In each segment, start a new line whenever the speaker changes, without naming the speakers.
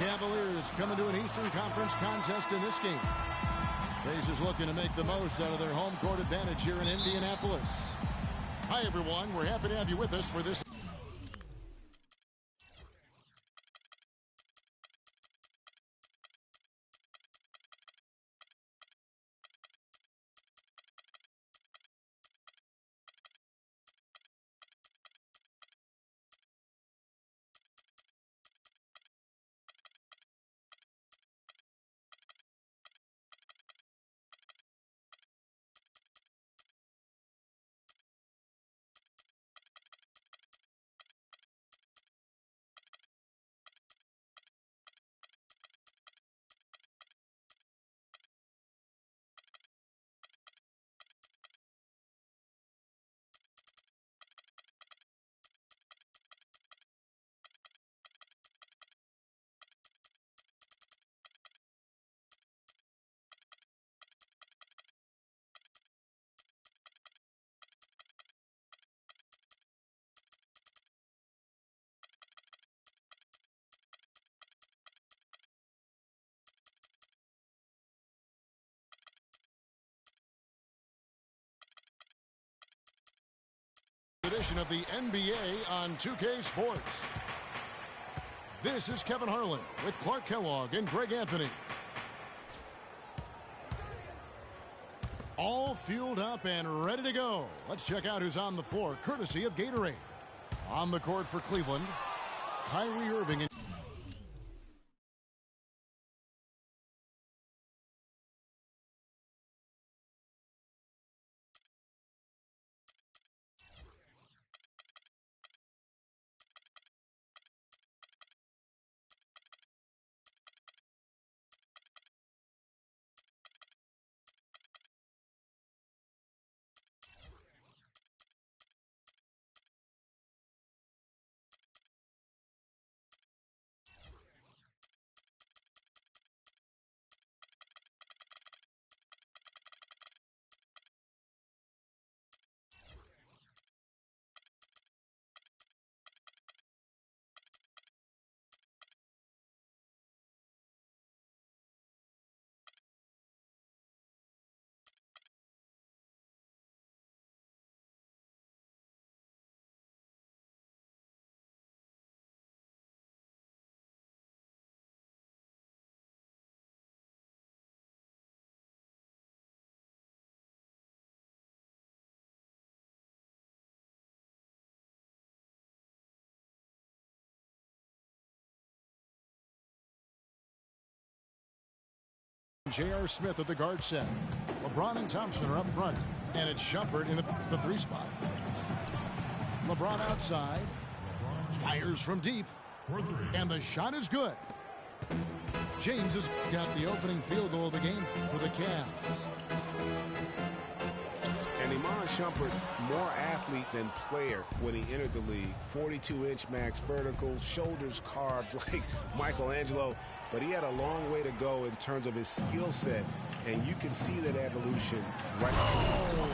Cavaliers coming to an Eastern Conference contest in this game. Pacers looking to make the most out of their home court advantage here in Indianapolis. Hi, everyone. We're happy to have you with us for this. Edition of the NBA on 2K Sports. This is Kevin Harlan with Clark Kellogg and Greg Anthony. All fueled up and ready to go. Let's check out who's on the floor, courtesy of Gatorade. On the court for Cleveland, Kyrie Irving. J.R. Smith at the guard set. LeBron and Thompson are up front. And it's Shumpert in the three spot. LeBron outside. Fires from deep. And the shot is good. James has got the opening field goal of the game for the Cavs.
And Iman Shumpert, more athlete than player when he entered the league. 42-inch max vertical, shoulders carved like Michelangelo. But he had a long way to go in terms of his skill set, and you can see that evolution right now.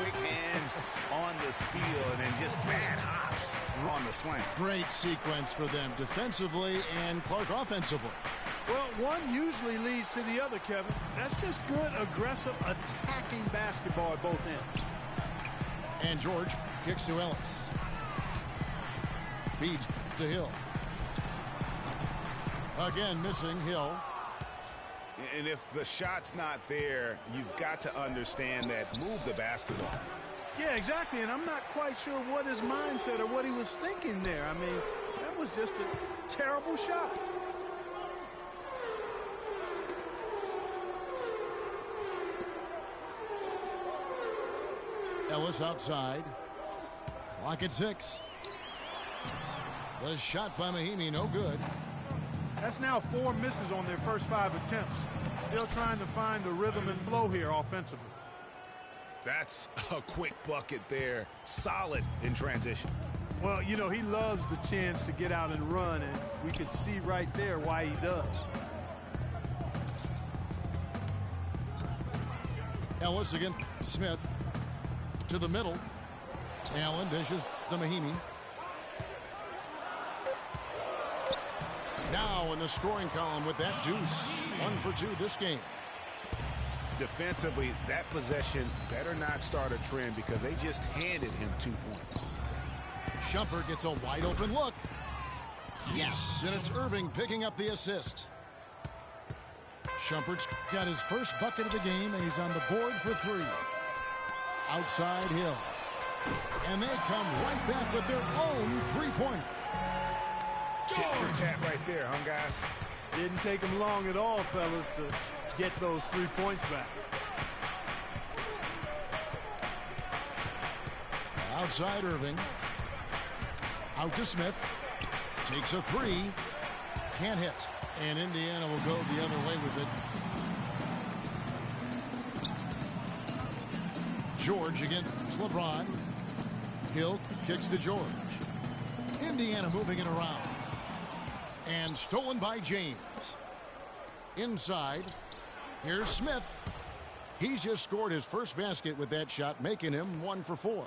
Quick hands on the steal, and then just bad hops on the slant.
Great sequence for them defensively and Clark offensively.
Well, one usually leads to the other, Kevin. That's just good, aggressive, attacking basketball at both ends.
And George kicks to Ellis. Feeds to Hill. Again, missing Hill.
And if the shot's not there, you've got to understand that. Move the basketball.
Yeah, exactly. And I'm not quite sure what his mindset or what he was thinking there. I mean, that was just a terrible shot.
Ellis outside. Clock at 6. The shot by Mahinmi, no good.
That's now 4 misses on their first 5 attempts. Still trying to find the rhythm and flow here offensively.
That's a quick bucket there. Solid in transition.
Well, you know, he loves the chance to get out and run, and we could see right there why he does.
Ellis again. Smith to the middle. Allen dishes to Mahinmi. now in the scoring column with that deuce. 1 for 2 this game.
Defensively, that possession better not start a trend because they just handed him 2 points.
Shumpert gets a wide open look. Yes, and it's Irving picking up the assist. Shumpert's got his first bucket of the game, and he's on the board for 3. Outside Hill. And they come right back with their own three-pointer.
Tit for tat right there, huh, guys?
Didn't take him long at all, fellas, to get those 3 points back.
Outside Irving. Out to Smith. Takes a 3. Can't hit. And Indiana will go the other way with it. George against LeBron. Hill kicks to George. Indiana moving it around. And stolen by James. Inside. Here's Smith. He's just scored his first basket with that shot, making him 1 for 4.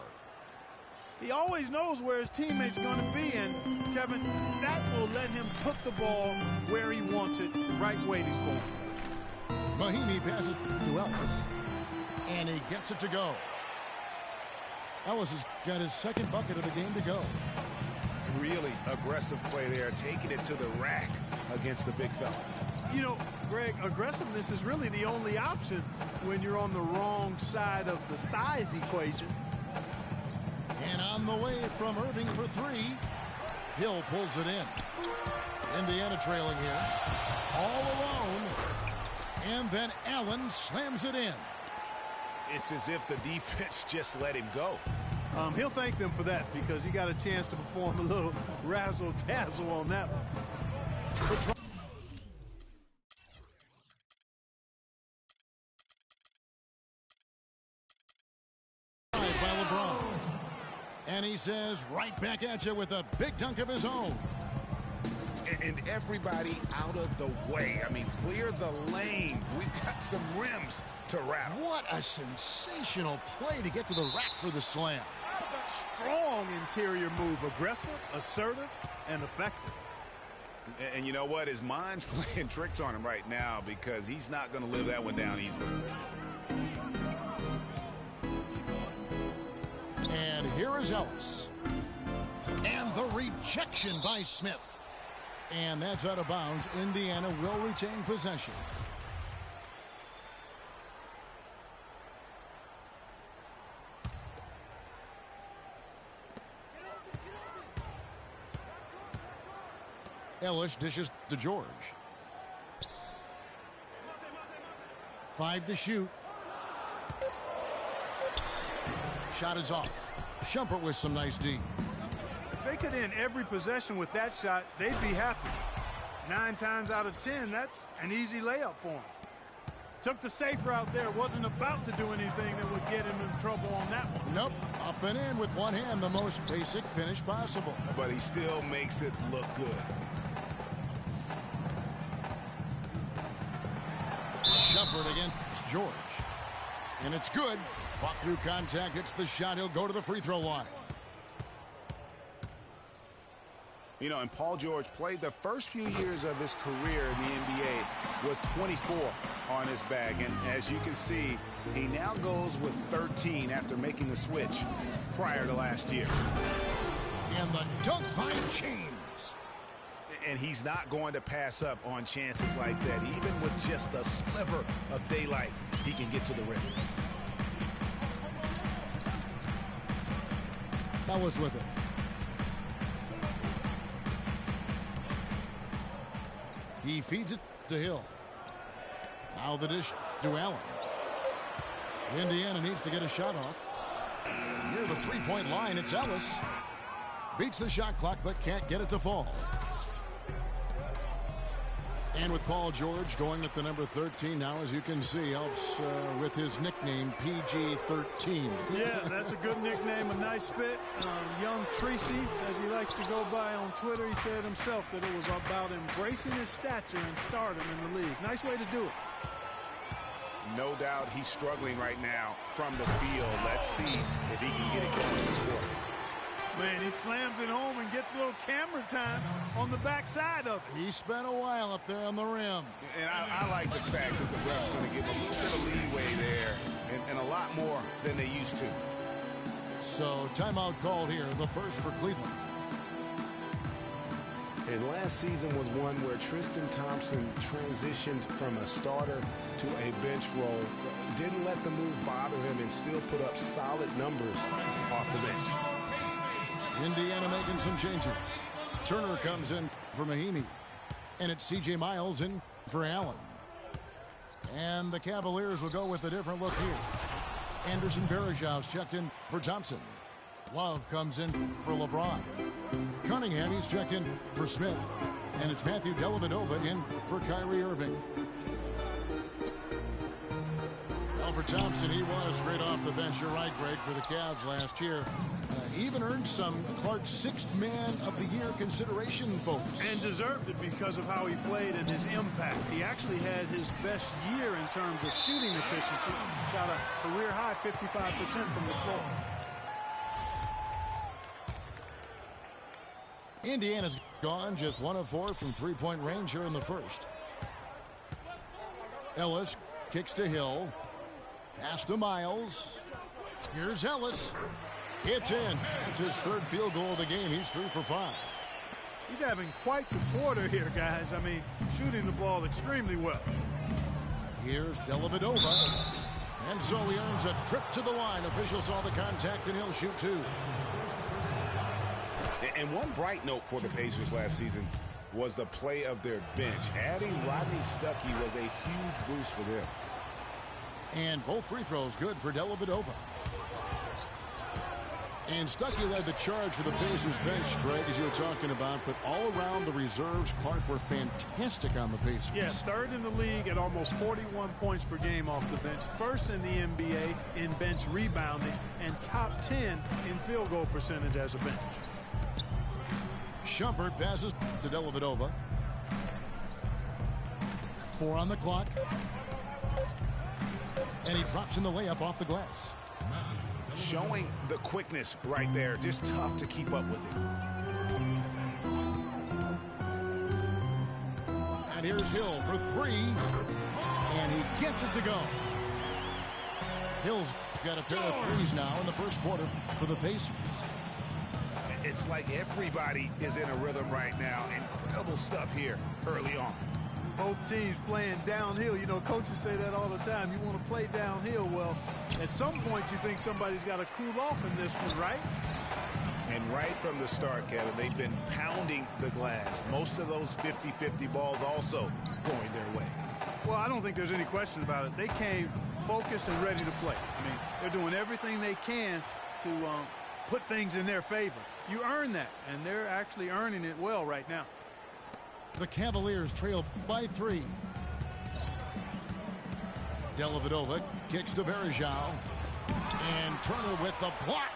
He always knows where his teammate's going to be, and, Kevin, that will let him put the ball where he wants it, right waiting for him.
Mahimi passes to Ellis. And he gets it to go. Ellis has got his second bucket of the game to go.
Really aggressive play there, taking it to the rack against the big fella.
You know, Greg, aggressiveness is really the only option when you're on the wrong side of the size equation.
And on the way from Irving for 3. Hill pulls it in. Indiana trailing here. All alone. And then Allen slams it in.
It's as if the defense just let him go.
He'll thank them for that because he got a chance to perform a little razzle-dazzle on that one.
By LeBron. And he says, right back at you with a big dunk of his own.
And everybody out of the way. I mean, clear the lane. We've got some rims to wrap.
What a sensational play to get to the rack for the slam.
Strong interior move. Aggressive, assertive, and effective.
And you know what? His mind's playing tricks on him right now because he's not going to live that one down easily.
And here is Ellis. And the rejection by Smith. And that's out of bounds. Indiana will retain possession. Ellis dishes to George. 5 to shoot. Shot is off. Shumpert with some nice D.
If they could end every possession with that shot, they'd be happy. 9 times out of 10, that's an easy layup for them. Took the safe route there. Wasn't about to do anything that would get him in trouble on that one.
Nope. Up and in with one hand, the most basic finish possible.
But he still makes it look good.
Shumpert against George. And it's good. Fought through contact, hits the shot. He'll go to the free throw line.
You know, and Paul George played the first few years of his career in the NBA with 24 on his bag. And as you can see, he now goes with 13 after making the switch prior to last year.
And the dunk by James.
And he's not going to pass up on chances like that. Even with just a sliver of daylight, he can get to the rim.
Ellis with it. He feeds it to Hill. Now the dish to Allen. Indiana needs to get a shot off. Near the three-point line, it's Ellis. Beats the shot clock, but can't get it to fall. And with Paul George going at the number 13 now, as you can see, helps with his nickname, PG-13.
Yeah, that's a good nickname, a nice fit. Young Tracy, as he likes to go by on Twitter, he said himself that it was about embracing his stature and stardom in the league. Nice way to do it.
No doubt he's struggling right now from the field. Let's see if he can get it going this quarter.
Man, he slams it home and gets a little camera time on the backside of it.
He spent a while up there on the rim.
And I like the fact that the ref's going to give him a little bit of leeway there and a lot more than they used to.
So timeout called here, the first for Cleveland.
And last season was one where Tristan Thompson transitioned from a starter to a bench role. Didn't let the move bother him and still put up solid numbers off the bench.
Indiana making some changes. Turner comes in for Mahimi. And it's C.J. Miles in for Allen. And the Cavaliers will go with a different look here. Anderson Varejau's checked in for Thompson. Love comes in for LeBron. Cunningham, he's checked in for Smith. And it's Matthew Dellavedova in for Kyrie Irving. Well, for Thompson, he was great off the bench. You're right, Greg, for the Cavs last year. Even earned some Clark's sixth man of the year consideration votes.
And deserved it because of how he played and his impact. He actually had his best year in terms of shooting efficiency. Got a career high 55% from the floor.
Indiana's gone just 1 of 4 from three-point range here in the first. Ellis kicks to Hill. Pass to Miles. Here's Ellis. It's in. It's his third field goal of the game. He's 3 for 5.
He's having quite the quarter here, guys. I mean, shooting the ball extremely well.
Here's Dellavedova. And so he earns a trip to the line. Official saw the contact, and he'll shoot 2.
And one bright note for the Pacers last season was the play of their bench. Adding Rodney Stuckey was a huge boost for them.
And both free throws good for Dellavedova. And Stuckey led the charge for the Pacers bench, Greg, as you were talking about. But all around the reserves, Clark were fantastic on the Pacers.
Yeah, third in the league at almost 41 points per game off the bench. First in the NBA in bench rebounding. And top 10 in field goal percentage as a bench.
Shumpert passes to Dellavedova. 4 on the clock. And he drops in the layup off the glass.
Showing the quickness right there. Just tough to keep up with it.
And here's Hill for 3. And he gets it to go. Hill's got a pair of threes now in the first quarter for the Pacers.
It's like everybody is in a rhythm right now. Incredible stuff here early on.
Both teams playing downhill. You know, coaches say that all the time. You want to play downhill. Well, at some point you think somebody's got to cool off in this one, right?
And right from the start, Kevin, they've been pounding the glass. Most of those 50-50 balls also going their way.
Well, I don't think there's any question about it. They came focused and ready to play. I mean, they're doing everything they can to put things in their favor. You earn that, and they're actually earning it well right now.
The Cavaliers trail by 3. Dellavedova kicks to Varejao. And Turner with the block.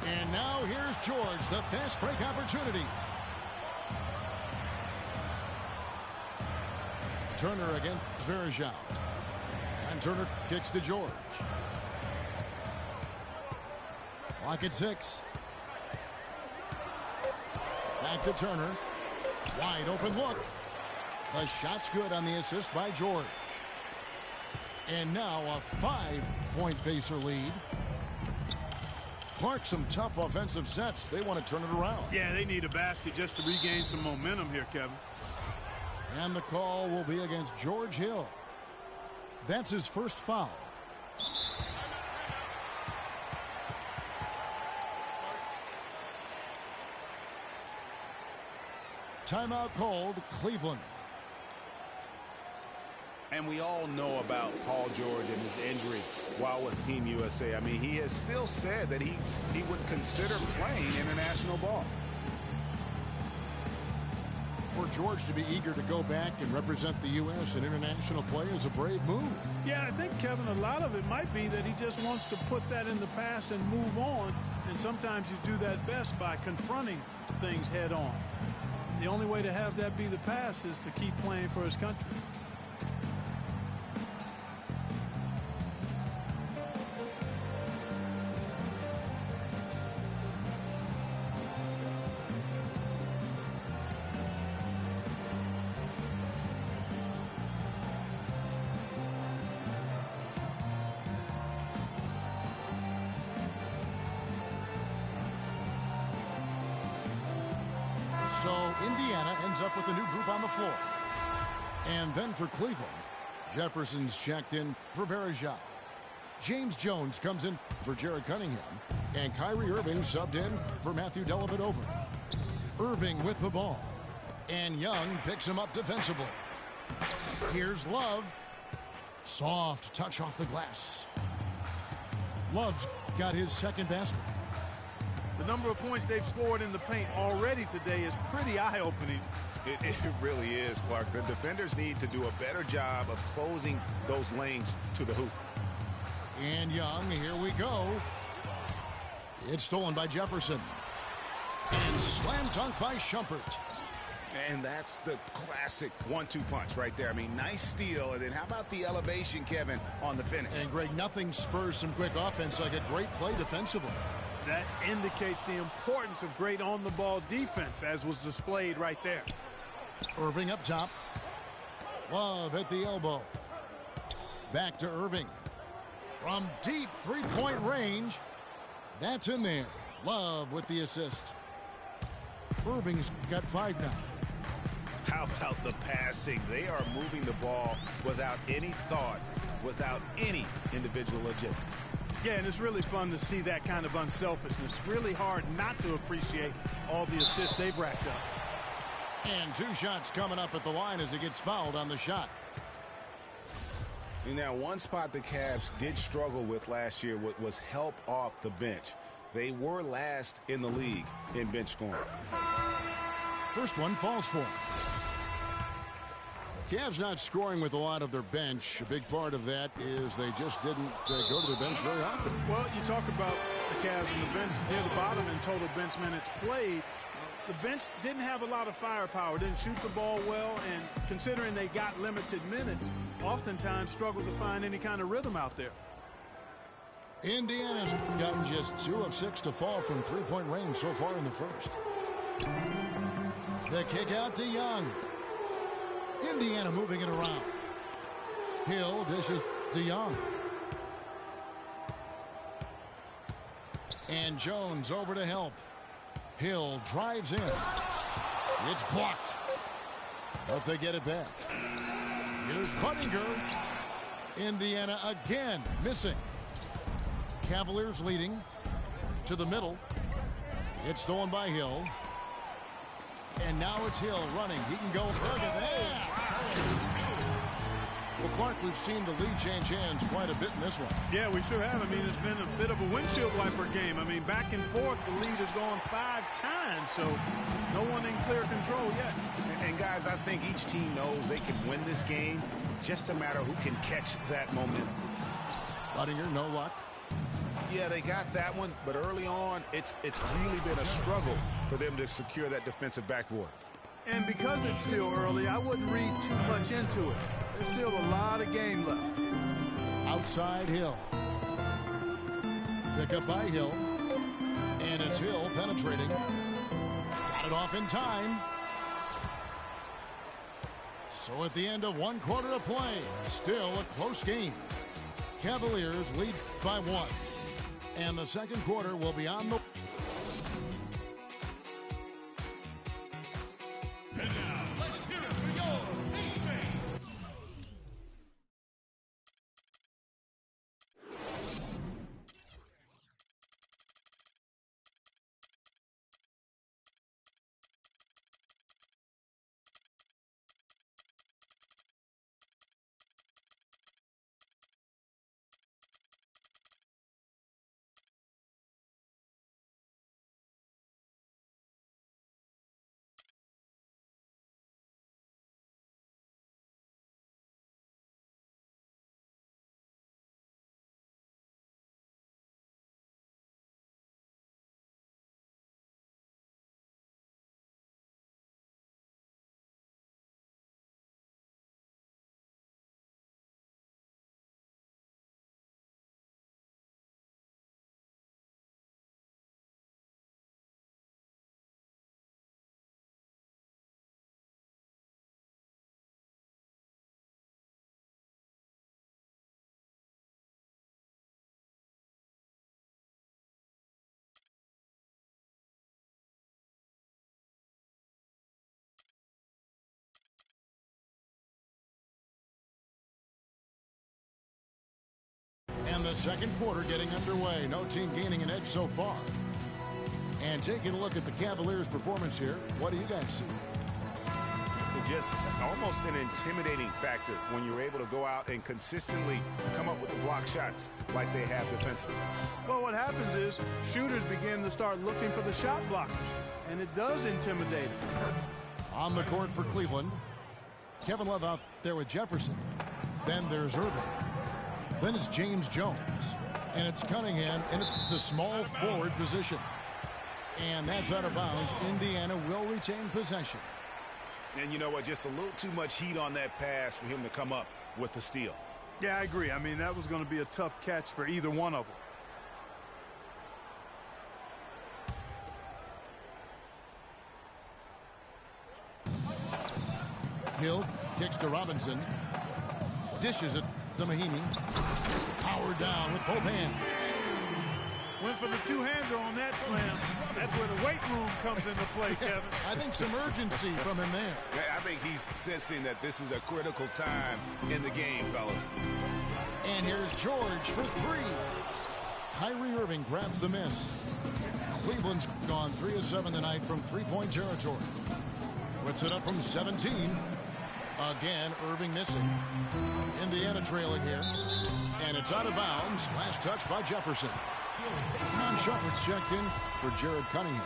And now here's George, the fast break opportunity. Turner against Varejao. And Turner kicks to George. Clock at 6. Back to Turner. Wide open look. The shot's good on the assist by George. And now a 5-point Pacer lead. Clark, some tough offensive sets. They want to turn it around.
Yeah, they need a basket just to regain some momentum here, Kevin.
And the call will be against George Hill. That's his first foul. Timeout called, Cleveland.
And we all know about Paul George and his injury while with Team USA. I mean, he has still said that he would consider playing international ball.
For George to be eager to go back and represent the U.S. in international play is a brave move.
Yeah, I think, Kevin, a lot of it might be that he just wants to put that in the past and move on. And sometimes you do that best by confronting things head on. The only way to have that be the past is to keep playing for his country.
So Indiana ends up with a new group on the floor. And then for Cleveland, Jefferson's checked in for Verajao. James Jones comes in for Jared Cunningham. And Kyrie Irving subbed in for Matthew Dellavedova. Irving with the ball. And Young picks him up defensively. Here's Love. Soft touch off the glass. Love's got his second basket.
The number of points they've scored in the paint already today is pretty eye-opening.
It really is, Clark. The defenders need to do a better job of closing those lanes to the hoop.
And Young, here we go. It's stolen by Jefferson. And slam dunk by Shumpert.
And that's the classic 1-2 punch right there. I mean, nice steal. And then how about the elevation, Kevin, on the finish?
And Greg, nothing spurs some quick offense like a great play defensively.
That indicates the importance of great on-the-ball defense, as was displayed right there.
Irving up top. Love at the elbow. Back to Irving. From deep three-point range. That's in there. Love with the assist. Irving's got 5 now.
How about the passing? They are moving the ball without any thought, without any individual agility.
Yeah, and it's really fun to see that kind of unselfishness. Really hard not to appreciate all the assists they've racked up.
And 2 shots coming up at the line as he gets fouled on the shot.
And now one spot the Cavs did struggle with last year was help off the bench. They were last in the league in bench scoring.
First one falls for him. Cavs not scoring with a lot of their bench. A big part of that is they just didn't go to their bench very often.
Well, you talk about the Cavs and the bench near the bottom in total bench minutes played. The bench didn't have a lot of firepower, didn't shoot the ball well, and considering they got limited minutes, oftentimes struggled to find any kind of rhythm out there.
Indiana's gotten just 2 of 6 to fall from three-point range so far in the first. The kick out to Young. Indiana moving it around. Hill dishes to Young. And Jones over to help. Hill drives in. It's blocked. But they get it back. Here's Buttinger. Indiana again missing. Cavaliers leading to the middle. It's stolen by Hill. And now it's Hill running. He can go further there. Well, Clark, we've seen the lead change hands quite a bit in this one.
Yeah, we sure have. I mean, it's been a bit of a windshield wiper game. I mean, back and forth, the lead has gone 5 times, so no one in clear control yet.
And guys, I think each team knows they can win this game. Just a matter who can catch that momentum.
Buttinger, no luck.
Yeah, they got that one, but early on, it's really been a struggle for them to secure that defensive backboard.
And because it's still early, I wouldn't read too much into it. There's still a lot of game left.
Outside Hill. Pick up by Hill. And it's Hill penetrating. Got it off in time. So at the end of 1 quarter of play, still a close game. Cavaliers lead by 1. And the second quarter will be on the And the second quarter getting underway. No team gaining an edge so far. And taking a look at the Cavaliers' performance here, what do you guys see?
Just almost an intimidating factor when you're able to go out and consistently come up with the block shots like they have defensively.
Well, what happens is shooters begin to start looking for the shot blockers, and it does intimidate them.
On the court for Cleveland, Kevin Love out there with Jefferson. Then there's Irving. Then it's James Jones. And it's Cunningham in the small forward position. And that's out of bounds. Indiana will retain possession.
And you know what? Just a little too much heat on that pass for him to come up with the steal.
Yeah, I agree. I mean, that was going to be a tough catch for either one of them.
Hill kicks to Robinson. Dishes it to Mahinmi. Power down with both hands.
Went for the two-hander on that slam. That's where the weight room comes into play, Kevin.
I think some urgency from him there.
I think he's sensing that this is a critical time in the game, fellas.
And here's George for three. Kyrie Irving grabs the miss. Cleveland's gone 3 of 7 tonight from three-point territory. Puts it up from 17. Again, Irving missing. Indiana trailing here. And it's out of bounds. Last touch by Jefferson. Iman Shumpert's checked in for Jared Cunningham.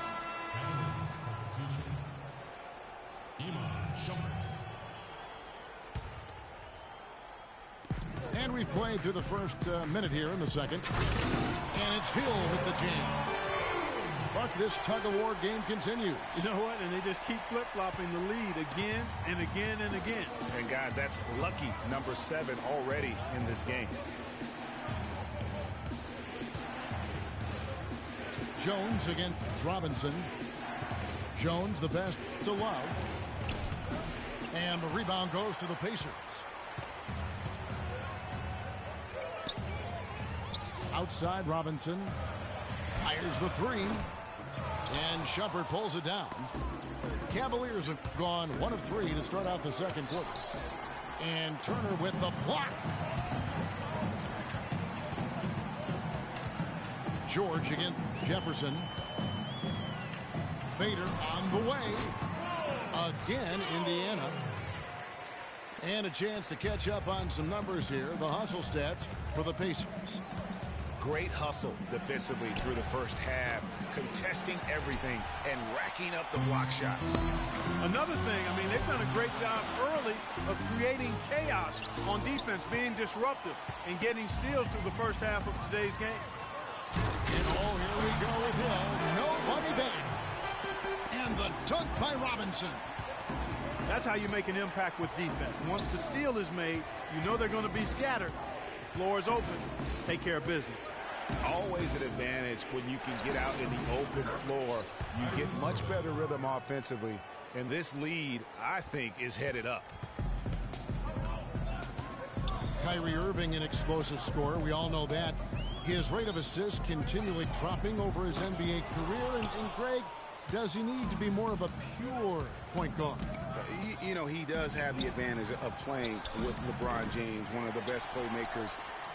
And we've played through the first minute here in the second. And it's Hill with the jam. But this tug-of-war game continues.
You know what? And they just keep flip-flopping the lead again and again and again.
And, guys, that's lucky number 7 already in this game.
Jones against Robinson. Jones the best to Love. And the rebound goes to the Pacers. Outside, Robinson fires the three. And Shumpert pulls it down. The Cavaliers have gone 1 of 3 to start out the second quarter. And Turner with the block. George against Jefferson. Fader on the way. Again, Indiana. And a chance to catch up on some numbers here. The hustle stats for the Pacers.
Great hustle defensively through the first half, contesting everything and racking up the block shots.
Another thing, I mean, they've done a great job early of creating chaos on defense, being disruptive and getting steals through the first half of today's game.
And oh, here we go with Hill. Nobody there. And the dunk by Robinson.
That's how you make an impact with defense. Once the steal is made, you know they're going to be scattered. The floor is open. Take care of business.
Always an advantage when you can get out in the open floor. You get much better rhythm offensively. And this lead, I think, is headed up.
Kyrie Irving, an explosive scorer. We all know that. His rate of assists continually dropping over his NBA career. And Greg, does he need to be more of a pure point guard?
You know, he does have the advantage of playing with LeBron James, one of the best playmakers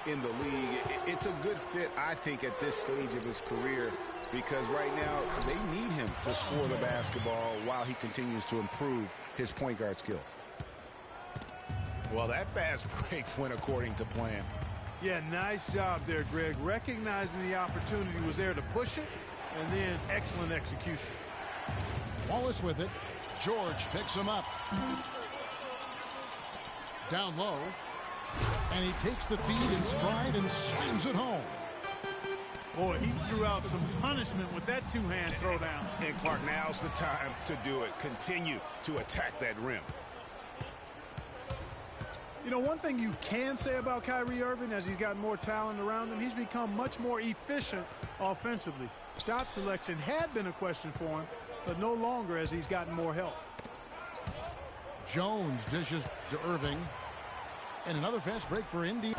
in the league. It's a good fit, I think, at this stage of his career, because right now they need him to score the basketball while he continues to improve his point guard skills. Well, that fast break went according to plan.
Yeah, nice job there, Greg. Recognizing the opportunity was there to push it, and then excellent execution.
Wallace with it. George picks him up. Down low. And he takes the feed in stride and slams it home.
Boy, he threw out some punishment with that two-hand throwdown.
And Clark, now's the time to do it. Continue to attack that rim.
You know, one thing you can say about Kyrie Irving, as he's got more talent around him, he's become much more efficient offensively. Shot selection had been a question for him, but no longer as he's gotten more help.
Jones dishes to Irving. And another fast break for Indy.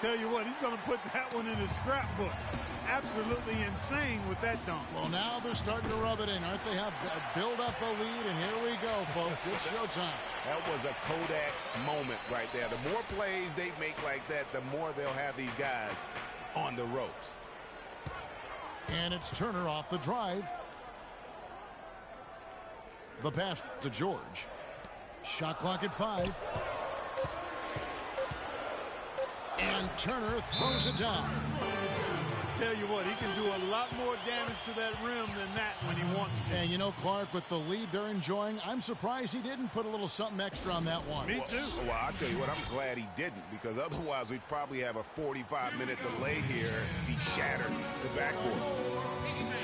Tell you what, he's going to put that one in his scrapbook. Absolutely insane with that dunk.
Well, now they're starting to rub it in, aren't they? Have build up a lead, and here we go. folks. It's showtime.
That was a Kodak moment right there. The more plays they make like that, the more they'll have these guys on the ropes.
And it's Turner off the drive. The pass to George. Shot clock at 5. And Turner throws it down.
Tell you what, he can do a lot more damage to that rim than that when he wants to.
And you know, Clark, with the lead they're enjoying, I'm surprised he didn't put a little something extra on that one.
Me too.
Well, I'll tell you what, I'm glad he didn't, because otherwise we'd probably have a 45-minute delay here. He shattered the backboard.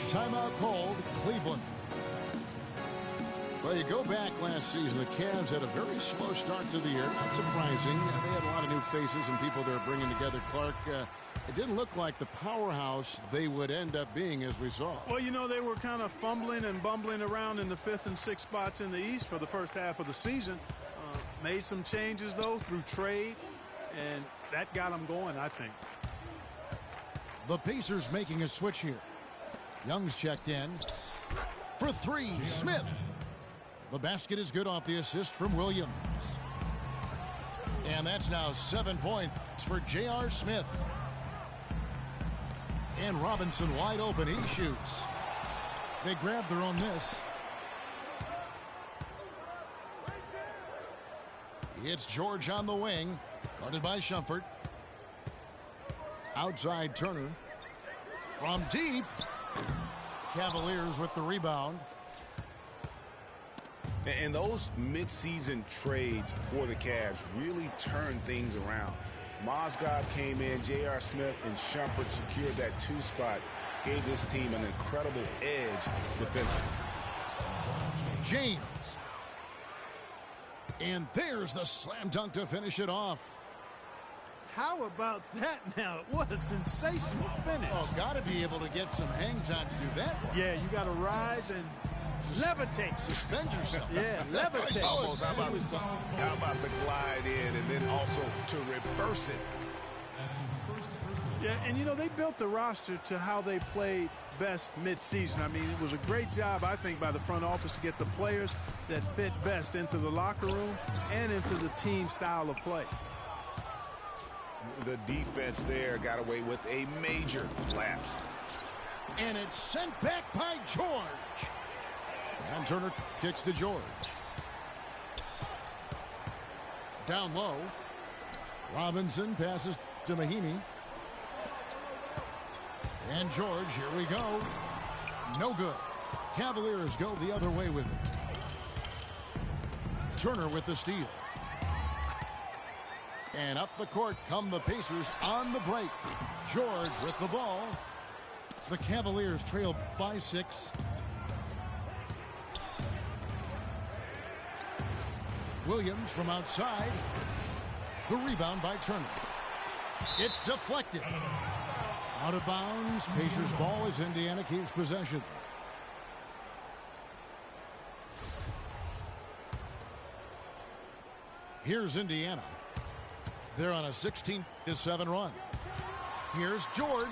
Timeout called, Cleveland. Well, you go back last season, the Cavs had a very slow start to the year. Not surprising. They had a lot of new faces and people they're bringing together. Clark, it didn't look like the powerhouse they would end up being, as we saw.
Well, you know, they were kind of fumbling and bumbling around in the 5th and 6th spots in the East for the first half of the season. Made some changes, though, through trade, and that got them going, I think.
The Pacers making a switch here. Young's checked in. For 3, Smith. The basket is good off the assist from Williams. And that's now 7 points for J.R. Smith. And Robinson wide open. He shoots. They grab their own miss. It's George on the wing. Guarded by Shumpert. Outside Turner. From deep. Cavaliers with the rebound.
And those midseason trades for the Cavs really turned things around. Mozgov came in, J.R. Smith and Shumpert secured that 2 spot, gave this team an incredible edge defensively.
James. And there's the slam dunk to finish it off.
How about that now? What a sensational finish.
Oh, got to be able to get some hang time to do that one.
Yeah, you got to rise and levitate.
Suspend yourself.
Yeah, levitate.
Almost. How about the glide in and then also to reverse it?
Yeah, and you know, they built the roster to how they played best mid-season. I mean, it was a great job, I think, by the front office to get the players that fit best into the locker room and into the team style of play.
The defense there got away with a major lapse.
And it's sent back by George. And Turner kicks to George. Down low. Robinson passes to Mahimi. And George, here we go. No good. Cavaliers go the other way with it. Turner with the steal. And up the court come the Pacers on the break. George with the ball. The Cavaliers trail by 6. Williams from outside. The rebound by Turner. It's deflected. Out of bounds. Pacers ball as Indiana keeps possession. Here's Indiana. They're on a 16-7 run. Here's George.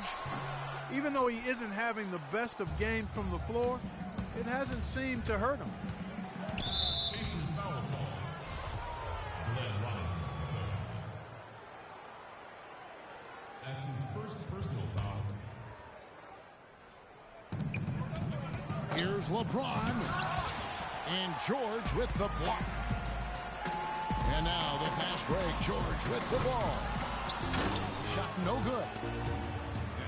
Even though he isn't having the best of games from the floor, it hasn't seemed to hurt him.
Pacers foul ball. Glenn Robinson. That's his first personal foul.
Here's LeBron. And George with the block. And now the fast break. George with the ball. Shot no good.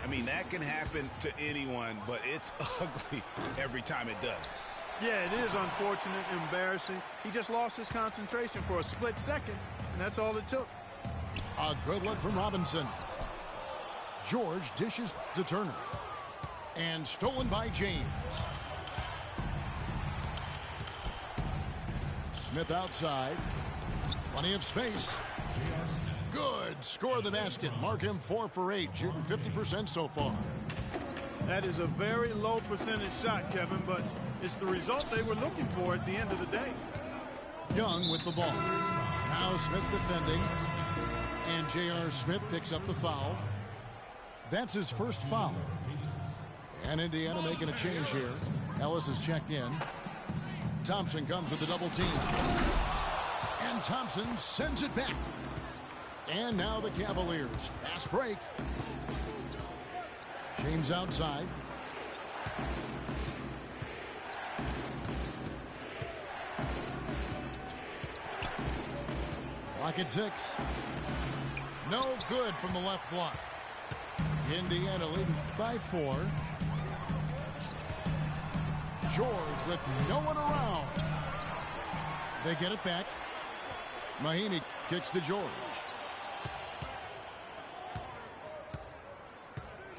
I mean, that can happen to anyone, but it's ugly every time it does.
Yeah, it is unfortunate, embarrassing. He just lost his concentration for a split second, and that's all it took.
A good look from Robinson. George dishes to Turner. And stolen by James. Smith outside. Plenty of space. Good. Score the basket. Mark him 4 for 8. Shooting 50% so far.
That is a very low percentage shot, Kevin, but it's the result they were looking for at the end of the day.
Young with the ball. Now Smith defending. And J.R. Smith picks up the foul. That's his first foul. And Indiana making a change here. Ellis is checked in. Thompson comes with the double team. And Thompson sends it back. And now the Cavaliers. Fast break. James outside. Clock at 6. No good from the left block. Indiana leading by 4. George with no one around. They get it back. Mahinmi kicks to George.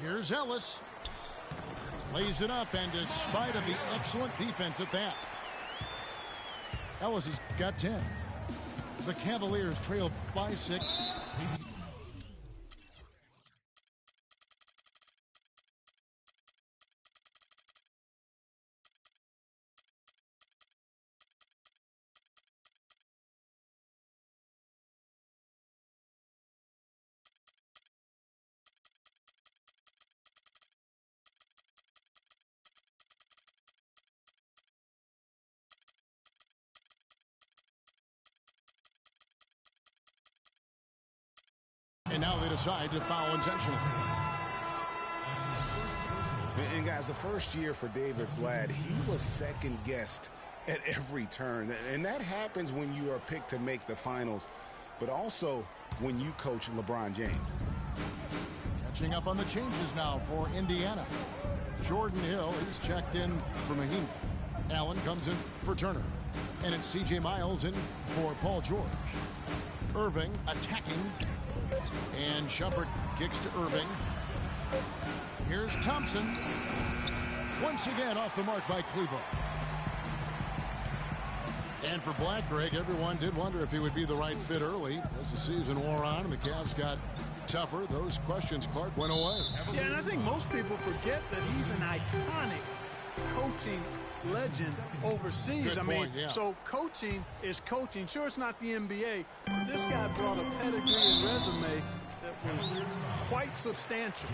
Here's Ellis. Lays it up, and despite of the excellent defense at that, Ellis has got 10. The Cavaliers trail by 6. And now they decide to foul intentionally.
And guys, the first year for David Flatt, he was second-guessed at every turn. And that happens when you are picked to make the finals, but also when you coach LeBron James.
Catching up on the changes now for Indiana. Jordan Hill, he's checked in for Mahinmi. Allen comes in for Turner. And it's C.J. Miles in for Paul George. Irving attacking. And Shumpert kicks to Irving. Here's Thompson. Once again off the mark by Cleveland. And for Black, Greg, everyone did wonder if he would be the right fit early. As the season wore on and the Cavs got tougher, those questions, Clark, went away.
Yeah, and I think most people forget that he's an iconic coaching legend overseas.
Good point, yeah.
So coaching is coaching. Sure, it's not the NBA, but this guy brought a pedigree and resume that was quite substantial.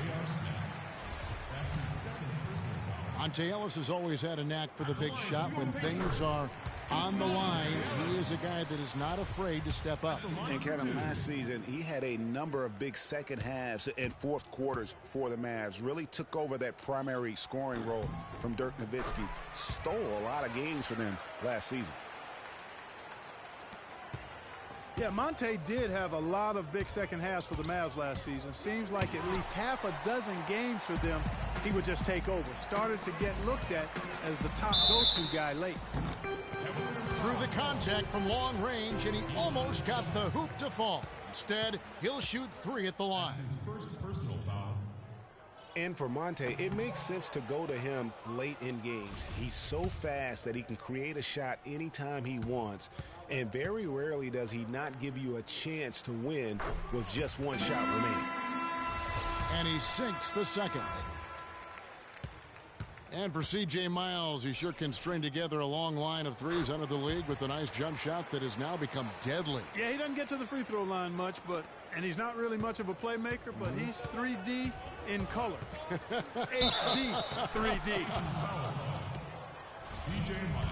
Monte Ellis has always had a knack for the big shot. When things are on the line, he is a guy that is not afraid to step up.
And Kevin, last season, he had a number of big second halves and fourth quarters for the Mavs. Really took over that primary scoring role from Dirk Nowitzki. Stole a lot of games for them last season.
Yeah, Monte did have a lot of big second halves for the Mavs last season. Seems like at least half a dozen games for them, he would just take over. Started to get looked at as the top go-to guy late.
Through the contact from long range, and he almost got the hoop to fall. Instead, he'll shoot 3 at the line.
His first personal foul.
And for Monte, it makes sense to go to him late in games. He's so fast that he can create a shot anytime he wants. And very rarely does he not give you a chance to win with just one shot remaining.
And he sinks the second. And for C.J. Miles, he sure can string together a long line of threes under the league with a nice jump shot that has now become deadly.
Yeah, he doesn't get to the free throw line much, and he's not really much of a playmaker, but he's 3D in color. HD 3D.
C.J. Miles.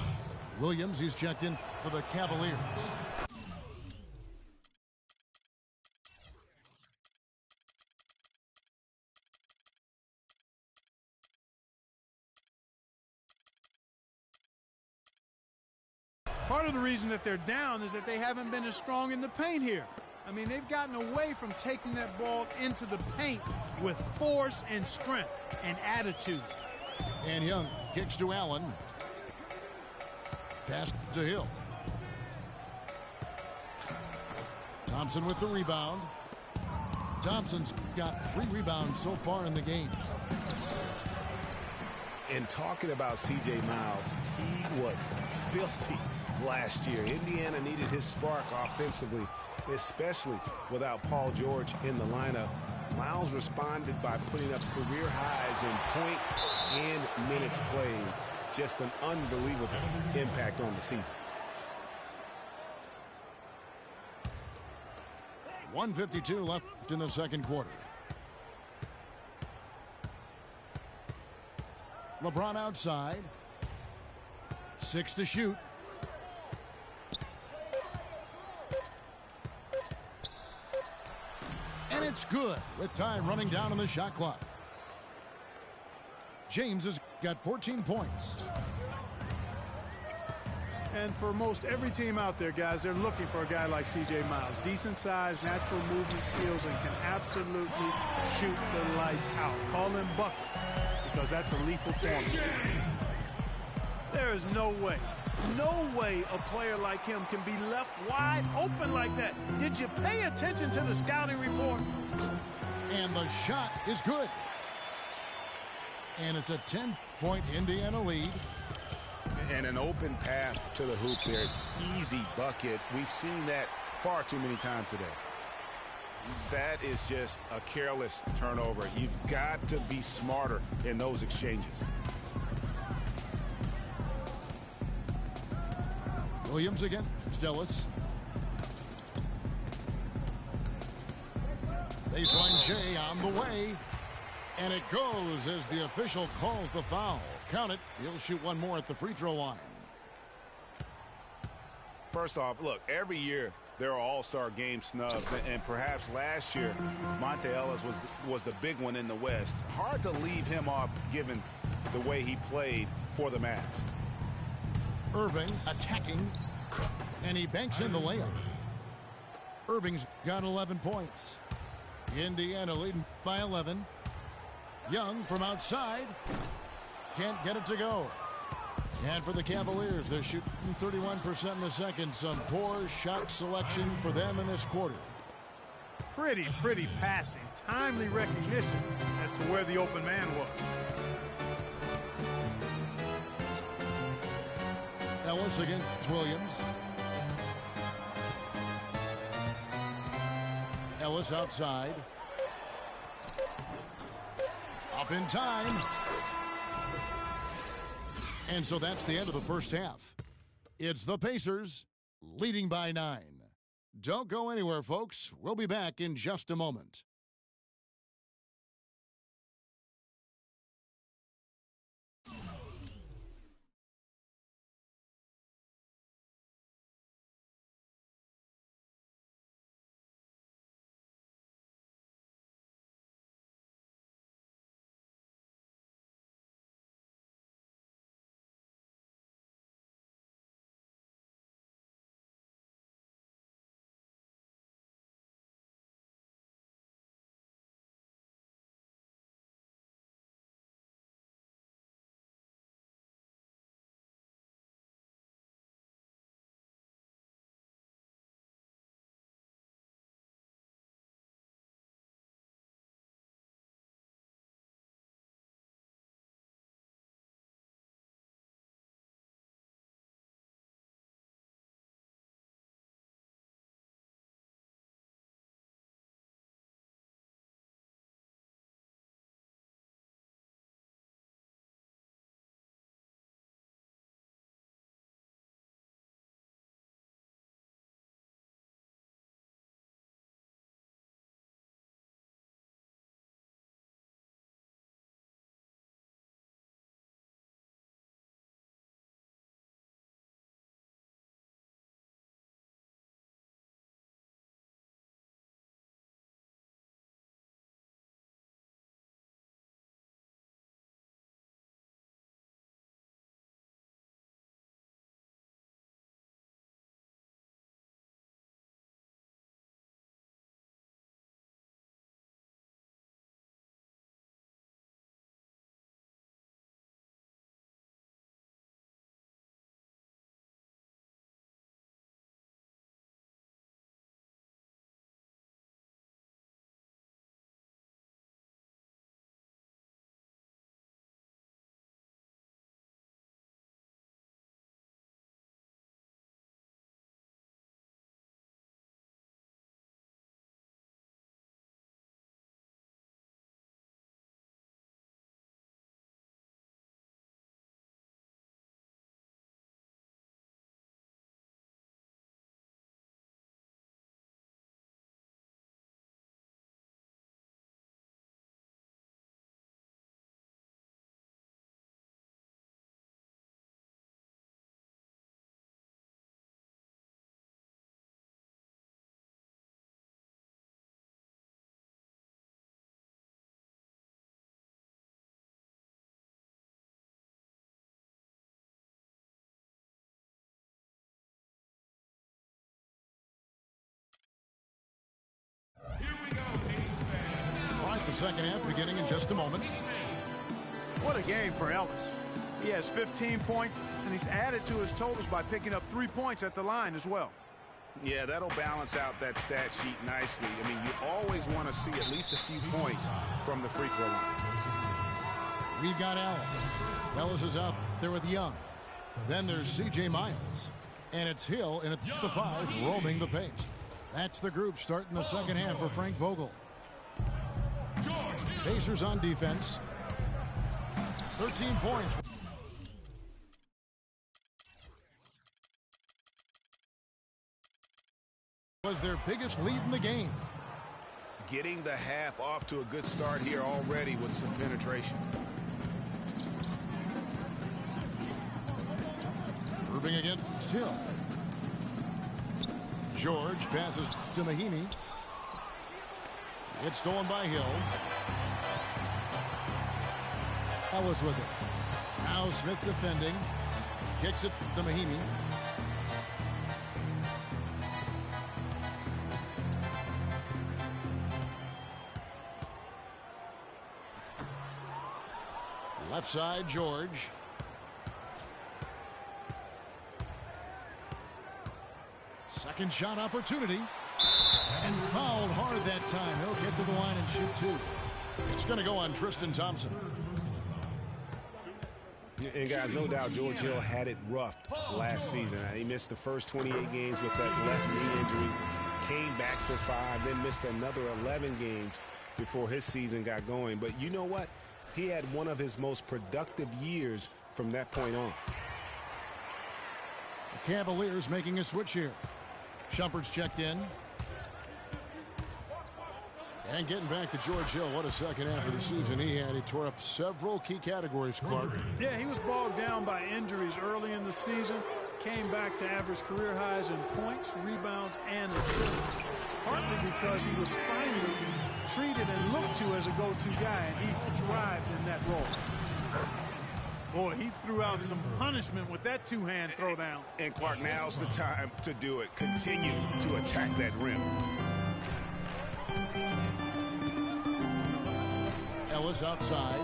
Williams, he's checked in for the Cavaliers.
Part of the reason that they're down is that they haven't been as strong in the paint here. I mean, they've gotten away from taking that ball into the paint with force and strength and attitude.
And Young kicks to Allen. Pass to Hill. Thompson with the rebound. Thompson's got 3 rebounds so far in the game.
And talking about C.J. Miles, he was filthy last year. Indiana needed his spark offensively, especially without Paul George in the lineup. Miles responded by putting up career highs in points and minutes played. Just an unbelievable impact on the season.
1:52 left in the second quarter. LeBron outside. 6 to shoot. It's good with time running down on the shot clock. James has got 14 points.
And for most every team out there, guys, they're looking for a guy like C.J. Miles. Decent size, natural movement skills, and can absolutely shoot the lights out. Call him buckets, because that's a lethal formula. There is no way a player like him can be left wide open like that. Did you pay attention to the scouting report?
And the shot is good. And it's a 10-point Indiana lead.
And an open path to the hoop there. Easy bucket. We've seen that far too many times today. That is just a careless turnover. You've got to be smarter in those exchanges.
Williams again. Stellis. Baseline J on the way. And it goes as the official calls the foul. Count it. He'll shoot one more at the free throw line.
First off, look, every year there are all-star game snubs, and perhaps last year Monte Ellis was the big one in the West. Hard to leave him off given the way he played for the Mavs.
Irving attacking, and he banks in the layup. Irving's got 11 points. Indiana leading by 11. Young from outside. Can't get it to go. And for the Cavaliers, they're shooting 31% in the second. Some poor shot selection for them in this quarter.
Pretty passing. Timely recognition as to where the open man was.
Ellis against Williams. Ellis outside. Up in time. And so that's the end of the first half. It's the Pacers leading by 9. Don't go anywhere, folks. We'll be back in just a moment. second half beginning in just a moment.
What a game for Ellis. He has 15 points, and he's added to his totals by picking up 3 points at the line as well.
Yeah, that'll balance out that stat sheet nicely. I mean, you always want to see at least a few points from the free throw line.
We've got Ellis. Ellis is out there with Young. Then there's C.J. Miles. And it's Hill in at the 5, roaming the paint. That's the group starting the second half for Frank Vogel. Pacers on defense. 13 points. Was their biggest lead in the game.
Getting the half off to a good start here already with some penetration.
Irving against Hill. George passes to Mahimi. It's stolen by Hill. Ellis with it. Now Smith defending. Kicks it to Mahimi. Left side, George. Second shot opportunity. And fouled hard that time. He'll get to the line and shoot 2. It's going to go on Tristan Thompson.
And guys, no doubt George Hill had it rough last season. He missed the first 28 games with that left knee injury. Came back for 5, then missed another 11 games before his season got going. But you know what? He had one of his most productive years from that point on.
The Cavaliers making a switch here. Shumpert's checked in. And getting back to George Hill, what a second half of the season he had. He tore up several key categories, Clark.
Yeah, he was bogged down by injuries early in the season. Came back to average career highs in points, rebounds, and assists. Partly because he was finally treated and looked to as a go-to guy, and he thrived in that role. Boy, he threw out some punishment with that two-hand throwdown.
And Clark, now's the time to do it. Continue to attack that rim.
Ellis outside.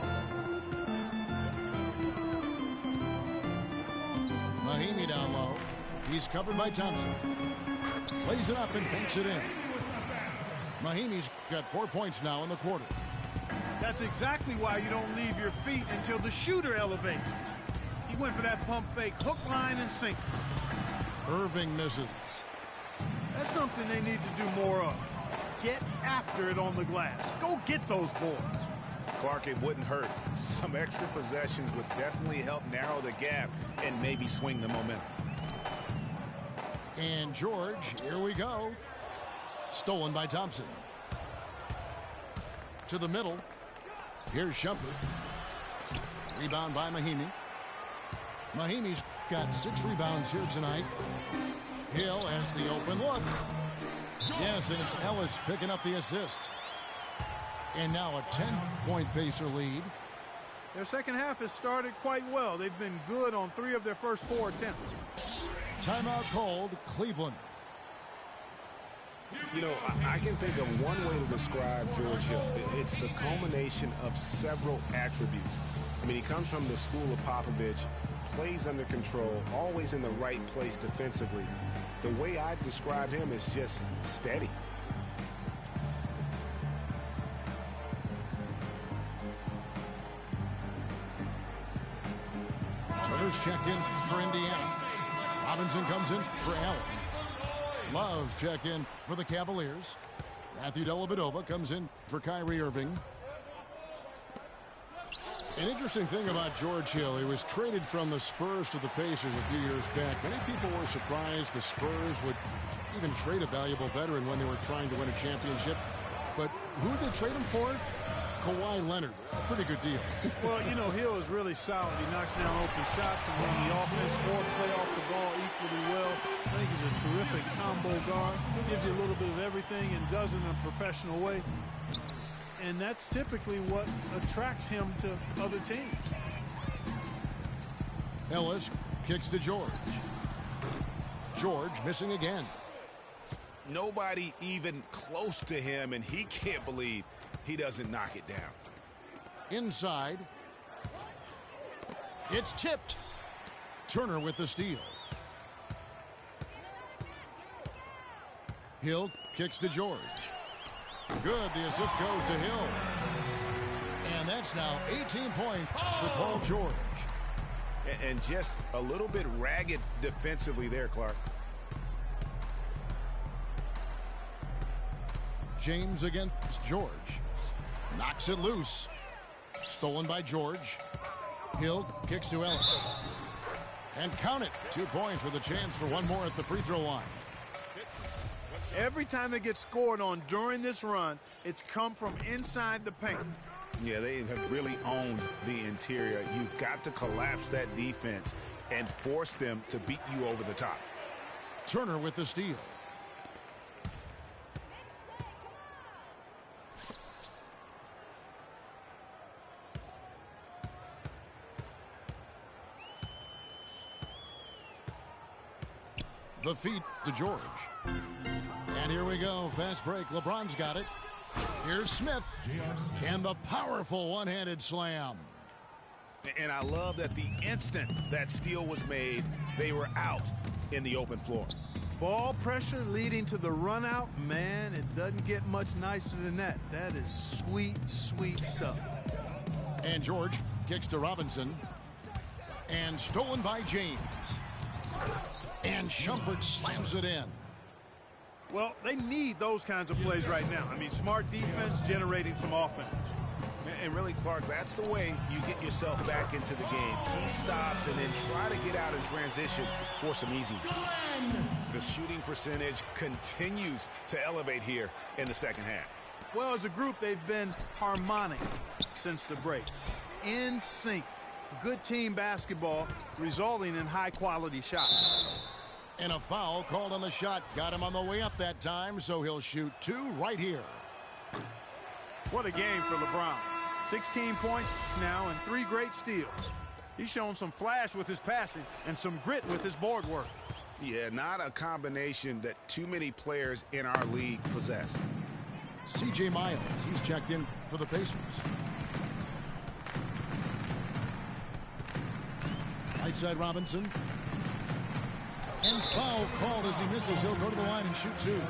Mahimi down low. He's covered by Thompson. Lays it up and banks it in. Mahimi's got 4 points now in the quarter.
That's exactly why you don't leave your feet until the shooter elevates. He went for that pump fake, hook, line, and sinker.
Irving misses.
That's something they need to do more of. Get after it on the glass. Go get those boards.
Clark, it wouldn't hurt. Some extra possessions would definitely help narrow the gap and maybe swing the momentum.
And George, here we go. Stolen by Thompson. To the middle. Here's Shumpert. Rebound by Mahimi. Mahimi's got 6 rebounds here tonight. Hill has the open look. Yes, and it's Ellis picking up the assist. And now a 10-point Pacer lead.
Their second half has started quite well. They've been good on 3 of their first 4 attempts.
Timeout called, Cleveland.
You know, I can think of one way to describe George Hill. It's the culmination of several attributes. I mean, he comes from the school of Popovich, plays under control, always in the right place defensively. The way I describe him is just steady.
Turner's checked in for Indiana. Robinson comes in for Allen. Love check in for the Cavaliers. Matthew Dellavedova comes in for Kyrie Irving. An interesting thing about George Hill, he was traded from the Spurs to the Pacers a few years back. Many people were surprised the Spurs would even trade a valuable veteran when they were trying to win a championship. But who did they trade him for? Kawhi Leonard. Pretty good deal.
Well, you know, Hill is really solid. He knocks down open shots, can run the offense or play off the ball equally well. I think he's a terrific combo guard. Gives you a little bit of everything and does it in a professional way. And that's typically what attracts him to other teams.
Ellis kicks to George. George missing again.
Nobody even close to him, and he can't believe he doesn't knock it down.
Inside. It's tipped. Turner with the steal. Hill kicks to George. Good. The assist goes to Hill. And that's now 18 points for Paul George.
And just a little bit ragged defensively there, Clark.
James against George. Knocks it loose. Stolen by George. Hill kicks to Ellis. And count it. 2 points with a chance for one more at the free throw line.
Every time they get scored on during this run, it's come from inside the paint.
Yeah, they have really owned the interior. You've got to collapse that defense and force them to beat you over the top.
Turner with the steal. The feed to George. And here we go. Fast break. LeBron's got it. Here's Smith. And the powerful one-handed slam.
And I love that the instant that steal was made, they were out in the open floor.
Ball pressure leading to the run out. Man, it doesn't get much nicer than that. That is sweet, sweet stuff.
And George kicks to Robinson. And stolen by James. And Shumpert slams it in.
Well, they need those kinds of plays right now. I mean, smart defense generating some offense.
And really, Clark, that's the way you get yourself back into the game. Key stops and then try to get out in transition for some easy. The shooting percentage continues to elevate here in the second half.
Well, as a group, they've been harmonic since the break. In sync. Good team basketball resulting in high-quality shots.
And a foul called on the shot. Got him on the way up that time, so he'll shoot 2 right here.
What a game for LeBron. 16 points now and 3 great steals. He's shown some flash with his passing and some grit with his board work.
Yeah, not a combination that too many players in our league possess.
C.J. Miles, he's checked in for the Pacers. Right side Robinson. And foul called as he misses. He'll go to the line and shoot 2.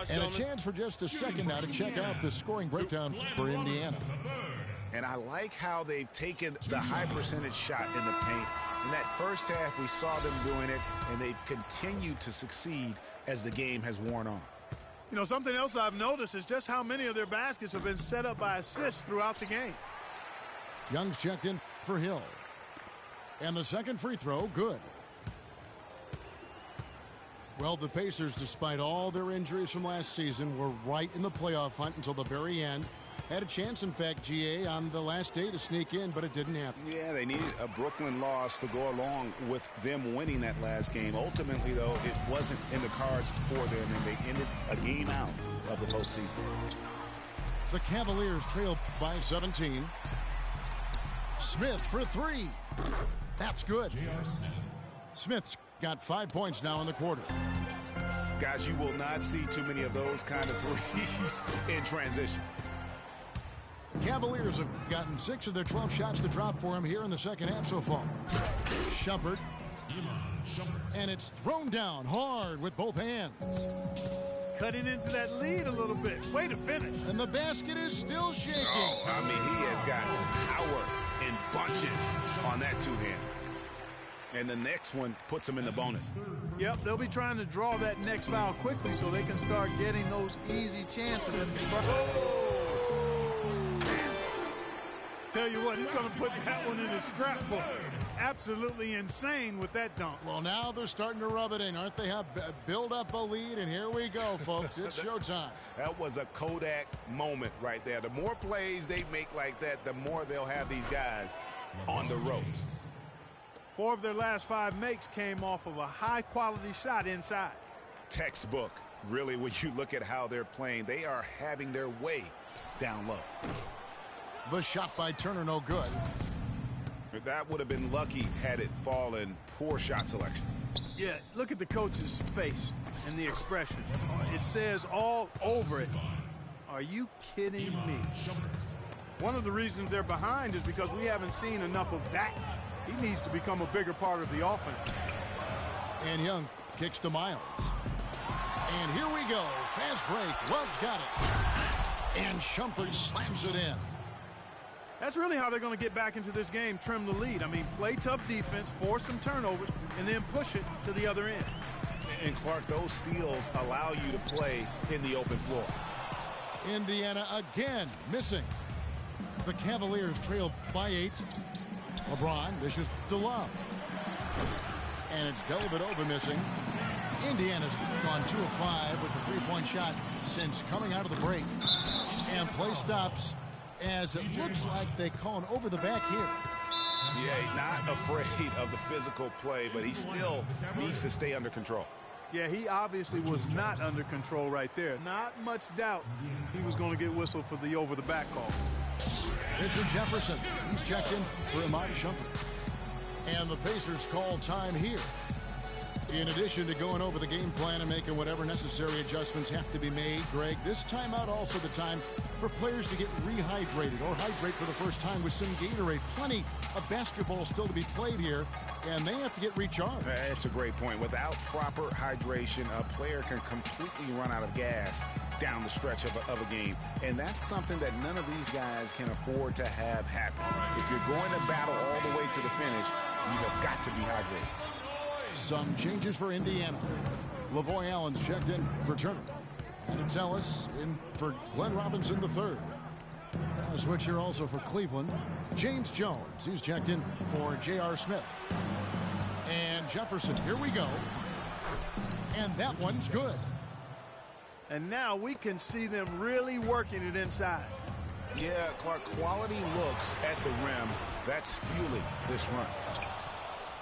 And a chance for just a second now to check out the scoring breakdown for Indiana.
And I like how they've taken the high percentage shot in the paint. In that first half, we saw them doing it, and they've continued to succeed as the game has worn on.
You know, something else I've noticed is just how many of their baskets have been set up by assists throughout the game.
Young's checked in for Hill. And the second free throw, good. Well, the Pacers, despite all their injuries from last season, were right in the playoff hunt until the very end. Had a chance, in fact, GA, on the last day to sneak in, but it didn't happen.
Yeah, they needed a Brooklyn loss to go along with them winning that last game. Ultimately, though, it wasn't in the cards for them, and they ended a game out of the postseason.
The Cavaliers trail by 17. Smith for 3. That's good. Smith's got 5 points now in the quarter.
Guys, you will not see too many of those kind of threes in transition.
The Cavaliers have gotten 6 of their 12 shots to drop for him here in the second half so far. Shumpert. And it's thrown down hard with both hands.
Cutting into that lead a little bit. Way to finish.
And the basket is still shaking.
Oh, I mean, he has got power in bunches on that two-hand. And the next one puts him in the bonus.
Yep, they'll be trying to draw that next foul quickly so they can start getting those easy chances at the front. Tell you what, he's going to put that one in his scrapbook. Absolutely insane with that dunk.
Well, now they're starting to rub it in, aren't they? Build up a lead, and here we go, folks. It's showtime.
That was a Kodak moment right there. The more plays they make like that, the more they'll have these guys on the ropes.
4 of their last 5 makes came off of a high-quality shot inside.
Textbook, really, when you look at how they're playing. They are having their way down low.
The shot by Turner, no good.
That would have been lucky had it fallen. Poor shot selection.
Yeah, look at the coach's face and the expression. It says all over it. Are you kidding me? One of the reasons they're behind is because we haven't seen enough of that. He needs to become a bigger part of the offense.
And Young kicks to Miles. And here we go. Fast break. Love's got it. And Shumpert slams it in.
That's really how they're going to get back into this game, trim the lead. I mean, play tough defense, force some turnovers, and then push it to the other end.
And, Clark, those steals allow you to play in the open floor.
Indiana again missing. The Cavaliers trail by 8. LeBron dishes to Love. And it's Dellavedova missing. Indiana's gone 2 of 5 with the three-point shot since coming out of the break. And play stops as it looks like they call an over the back here.
Yeah, he's not afraid of the physical play, but he still needs to stay under control.
Yeah, he obviously was not under control right there. Not much doubt he was going to get whistled for the over the back call.
Richard Jefferson, he's checked in for Amari Shumpert. And the Pacers call time here. In addition to going over the game plan and making whatever necessary adjustments have to be made, Greg, this timeout also the time for players to get rehydrated or hydrate for the first time with some Gatorade. Plenty of basketball still to be played here, and they have to get recharged.
That's a great point. Without proper hydration, a player can completely run out of gas down the stretch of a game. And that's something that none of these guys can afford to have happen. If you're going to battle all the way to the finish, you have got to be hydrated.
Some changes for Indiana. Lavoy Allen's checked in for Turner. And it's Ellis in for Glenn Robinson III. A switch here also for Cleveland. James Jones, he's checked in for J.R. Smith. And Jefferson, here we go. And that one's good.
And now we can see them really working it inside.
Yeah, Clark, quality looks at the rim. That's fueling this run.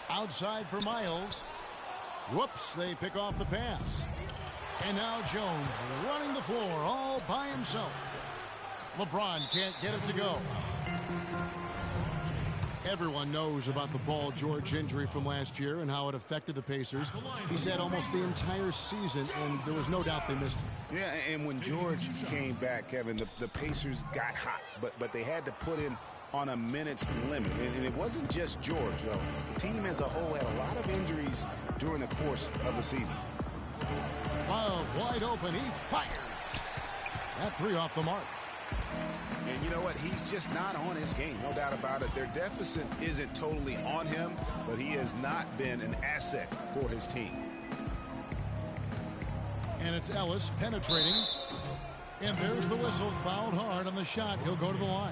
Outside for Miles. Whoops, they pick off the pass. And now Jones running the floor all by himself. LeBron can't get it to go. Everyone knows about the Paul George injury from last year and how it affected the Pacers. He's had almost the entire season, and there was no doubt they missed him.
Yeah, and when George came back, Kevin, the Pacers got hot, but they had to put him on a minutes limit. And it wasn't just George, though. The team as a whole had a lot of injuries during the course of the season.
Love wide open. He fires. That three off the mark.
And you know what? He's just not on his game. No doubt about it. Their deficit isn't totally on him, but he has not been an asset for his team.
And it's Ellis penetrating. And there's the whistle. Fouled hard on the shot. He'll go to the line.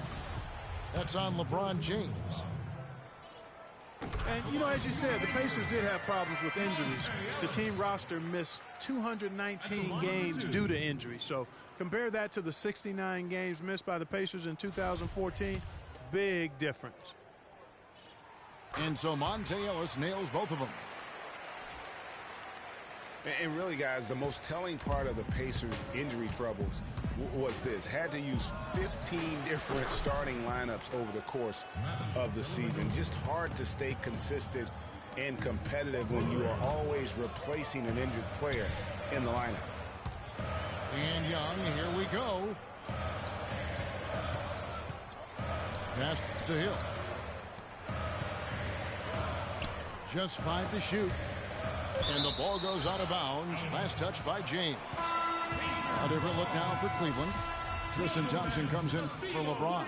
That's on LeBron James.
And, you know, as you said, the Pacers did have problems with injuries. The team roster missed 219 games due to injury. So compare that to the 69 games missed by the Pacers in 2014. Big difference.
And so Monte Ellis nails both of them.
And really, guys, the most telling part of the Pacers' injury troubles was this. Had to use 15 different starting lineups over the course of the season. Just hard to stay consistent and competitive when you are always replacing an injured player in the lineup.
And Young, here we go. Pass to Hill. Just 5 to shoot. And the ball goes out of bounds. Last touch by James. A different look now for Cleveland. Tristan Thompson comes in for LeBron.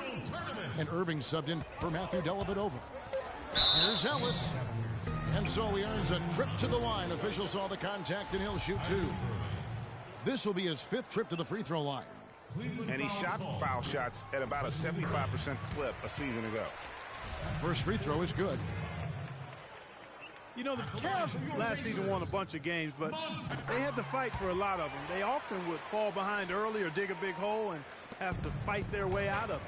And Irving subbed in for Matthew Dellavedova. Here's Ellis. And so he earns a trip to the line. Officials saw the contact and he'll shoot 2. This will be his 5th trip to the free throw line.
And he shot foul shots at about a 75% clip a season ago.
First free throw is good.
You know, the Cavs last season won a bunch of games, but they had to fight for a lot of them. They often would fall behind early or dig a big hole and have to fight their way out of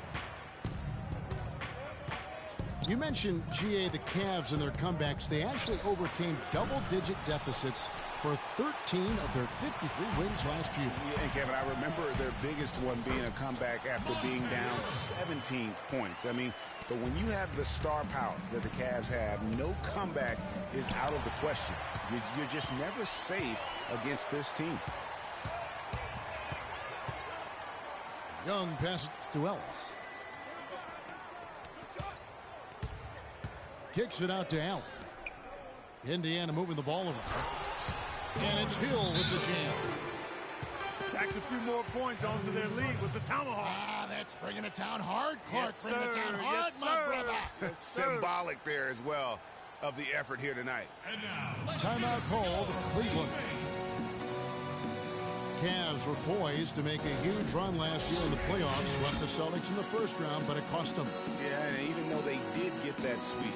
it.
You mentioned, GA, the Cavs and their comebacks. They actually overcame double-digit deficits for 13 of their 53 wins last year.
Yeah, and Kevin, I remember their biggest one being a comeback after being down 17 points. I mean, but when you have the star power that the Cavs have, no comeback is out of the question. You're just never safe against this team.
Young passes to Ellis. Kicks it out to Allen. Indiana moving the ball around. And it's Hill with the jam.
Tacks a few more points onto their lead with the tomahawk.
Ah, that's bringing it down hard, Clark.
Yes,
bringing it down
sir.
hard,
Yes,
my
sir.
brother.
Yes, sir.
Symbolic there as well of the effort here tonight.
And now,
Timeout called, Cleveland. Cavs were poised to make a huge run last year in the playoffs. Swept the Celtics in the first round, but it cost them.
Yeah, and even though they did get that sweep,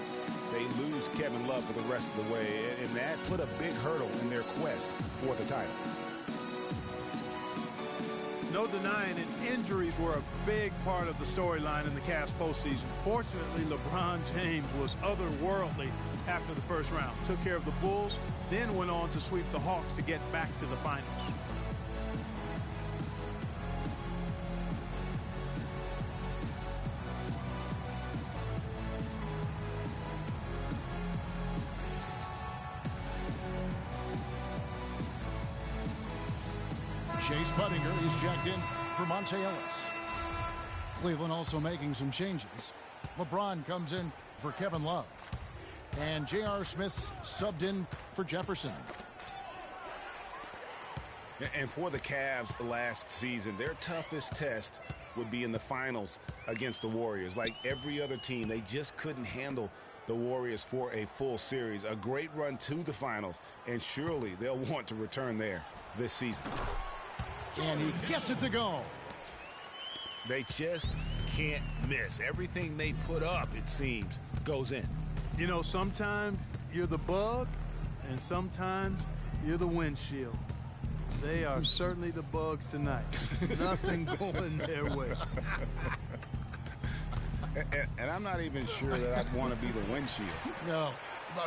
they lose Kevin Love for the rest of the way, and that put a big hurdle in their quest for the title.
No denying it, injuries were a big part of the storyline in the Cavs postseason. Fortunately, LeBron James was otherworldly after the first round. Took care of the Bulls, then went on to sweep the Hawks to get back to the finals.
Chase Buttinger is jacked in for Monte Ellis. Cleveland also making some changes. LeBron comes in for Kevin Love. And J.R. Smith's subbed in for Jefferson.
And for the Cavs last season, their toughest test would be in the finals against the Warriors. Like every other team, they just couldn't handle the Warriors for a full series. A great run to the finals, and surely they'll want to return there this season.
And he gets it to go.
They just can't miss. Everything they put up, it seems, goes in.
You know, sometimes you're the bug, and sometimes you're the windshield. They are certainly the bugs tonight. Nothing going their way.
And I'm not even sure that I'd want to be the windshield.
No,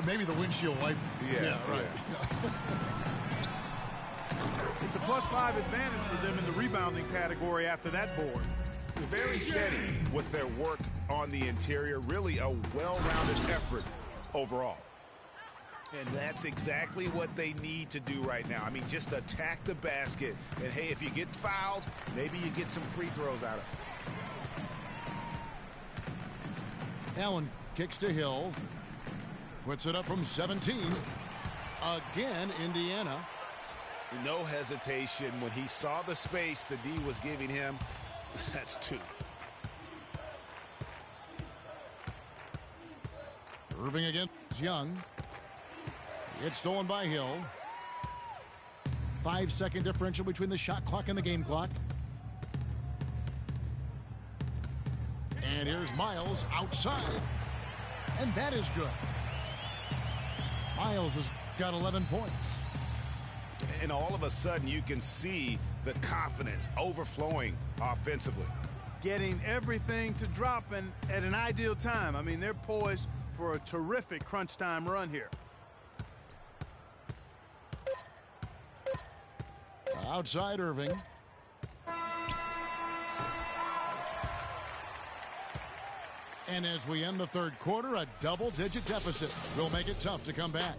maybe the windshield wiper.
Yeah,
right.
It's a +5 advantage for them in the rebounding category after that board.
Very steady with their work on the interior. Really a well-rounded effort overall.
And that's exactly what they need to do right now. I mean, just attack the basket. And, hey, if you get fouled, maybe you get some free throws out of it.
Allen kicks to Hill. Puts it up from 17. Again, Indiana.
No hesitation when he saw the space the D was giving him. That's two.
Irving against Young. It's stolen by Hill. 5-second differential between the shot clock and the game clock. And here's Miles outside. And that is good. Miles has got 11 points.
And all of a sudden you can see the confidence overflowing offensively.
Getting everything to drop and at an ideal time. I mean, they're poised for a terrific crunch time run here.
Outside Irving. And as we end the third quarter, a double-digit deficit will make it tough to come back.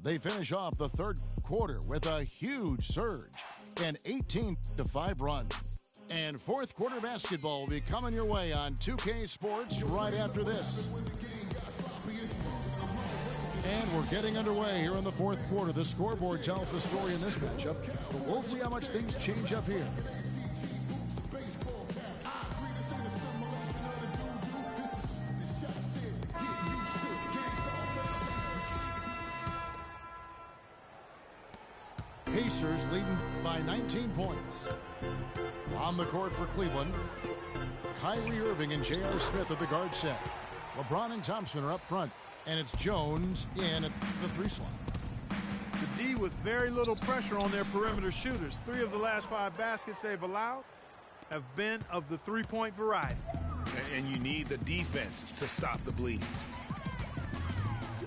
They finish off the third quarter with a huge surge, an 18-5 run. And fourth quarter basketball will be coming your way on 2K Sports right after this. And we're getting underway here in the fourth quarter. The scoreboard tells the story in this matchup, but we'll see how much things change up here. Pacers leading by 19 points. On the court for Cleveland, Kyrie Irving and J.R. Smith at the guard set. LeBron and Thompson are up front, and it's Jones in at the 3 slot.
The D with very little pressure on their perimeter shooters. 3 of the last 5 baskets they've allowed have been of the 3-point variety.
And you need the defense to stop the bleeding.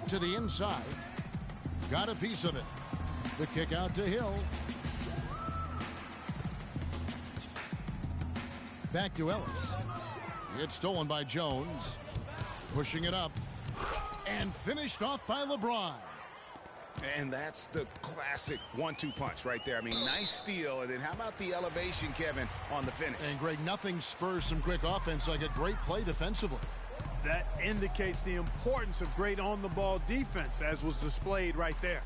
To the inside, got a piece of it. The kick out to Hill. Back to Ellis. It's stolen by Jones. Pushing it up. And finished off by LeBron.
And that's the classic 1-2 punch right there. I mean, nice steal. And then how about the elevation, Kevin, on the finish?
And, Greg, nothing spurs some quick offense like a great play defensively.
That indicates the importance of great on-the-ball defense, as was displayed right there.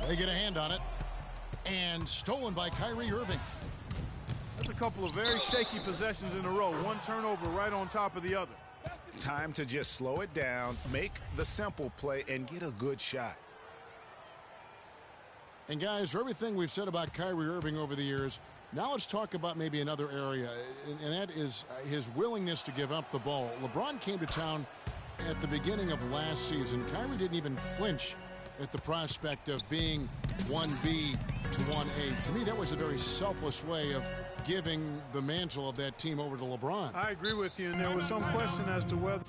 They get a hand on it. And stolen by Kyrie Irving.
That's a couple of very shaky possessions in a row. One turnover right on top of the other.
Time to just slow it down, make the simple play, and get a good shot.
And, guys, for everything we've said about Kyrie Irving over the years, now let's talk about maybe another area, and that is his willingness to give up the ball. LeBron came to town at the beginning of last season. Kyrie didn't even flinch at the prospect of being 1B to 1A. To me, that was a very selfless way of giving the mantle of that team over to LeBron.
I agree with you, and there was some question as to whether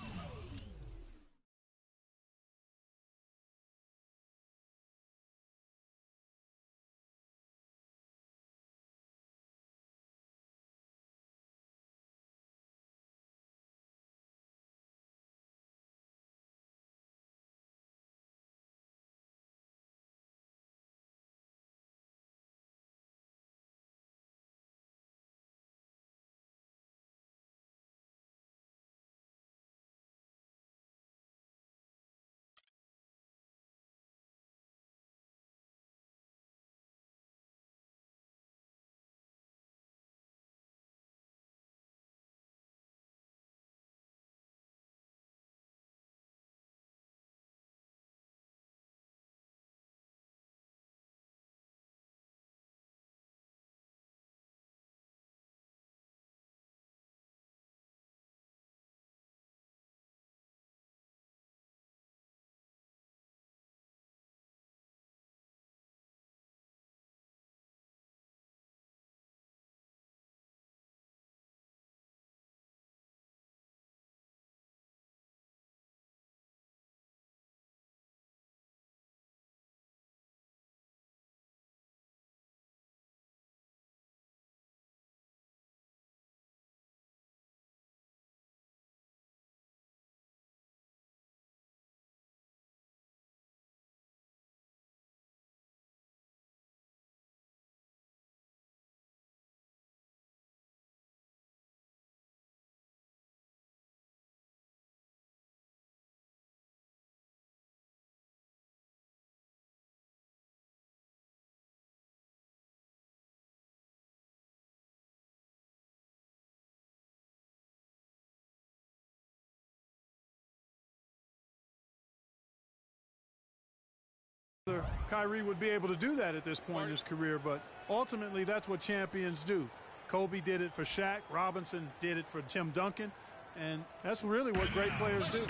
Kyrie would be able to do that at this point in his career, but ultimately that's what champions do. Kobe did it for Shaq, Robinson did it for Tim Duncan, and that's really what great players do.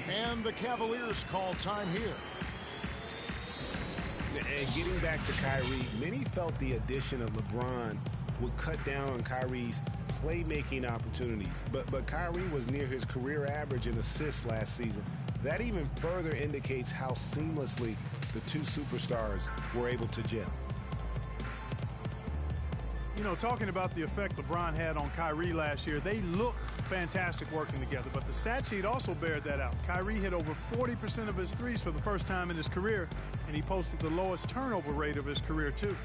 And the Cavaliers call time here.
And getting back to Kyrie, many felt the addition of LeBron would cut down on Kyrie's playmaking opportunities. But Kyrie was near his career average in assists last season. That even further indicates how seamlessly the two superstars were able to gel.
know, talking about the effect LeBron had on Kyrie last year, they looked fantastic working together, but the stat sheet also bared that out. Kyrie hit over 40% of his threes for the first time in his career, and he posted the lowest turnover rate of his career, too.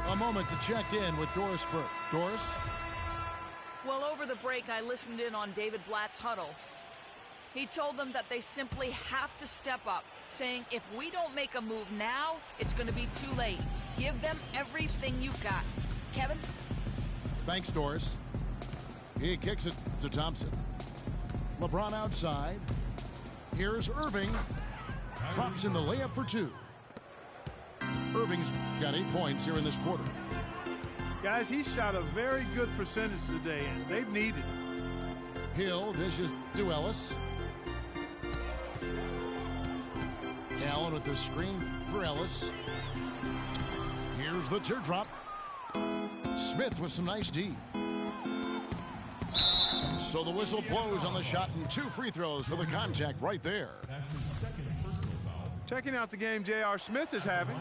A moment to check in with Doris Burke. Doris?
Well, over the break, I listened in on David Blatt's huddle. He told them that they simply have to step up, saying if we don't make a move now, it's going to be too late. Give them everything you've got. Kevin?
Thanks, Doris. He kicks it to Thompson. LeBron outside. Here's Irving. Drops in the layup for two. Irving's got 8 points here in this quarter.
Guys, he shot a very good percentage today, and they've needed it.
Hill dishes to Ellis. Allen with the screen for Ellis. Here's the teardrop. Smith with some nice D. So the whistle blows on the shot, and 2 free throws for the contact right there.
That's his second personal foul.
Checking out the game J.R. Smith is having.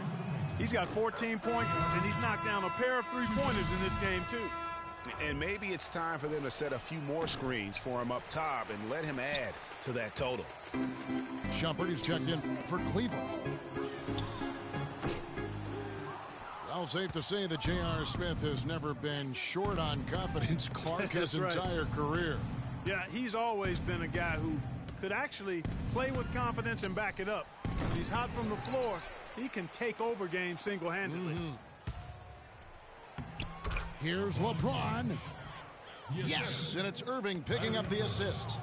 He's got 14 points, and he's knocked down a pair of three-pointers in this game, too.
And maybe it's time for them to set a few more screens for him up top and let him add to that total.
Shumpert is checked in for Cleveland. Well, safe to say that J.R. Smith has never been short on confidence. Clark his entire career.
Yeah, he's always been a guy who could actually play with confidence and back it up. When he's hot from the floor, he can take over games single-handedly.
Here's LeBron. Yes, and it's Irving picking up the assist.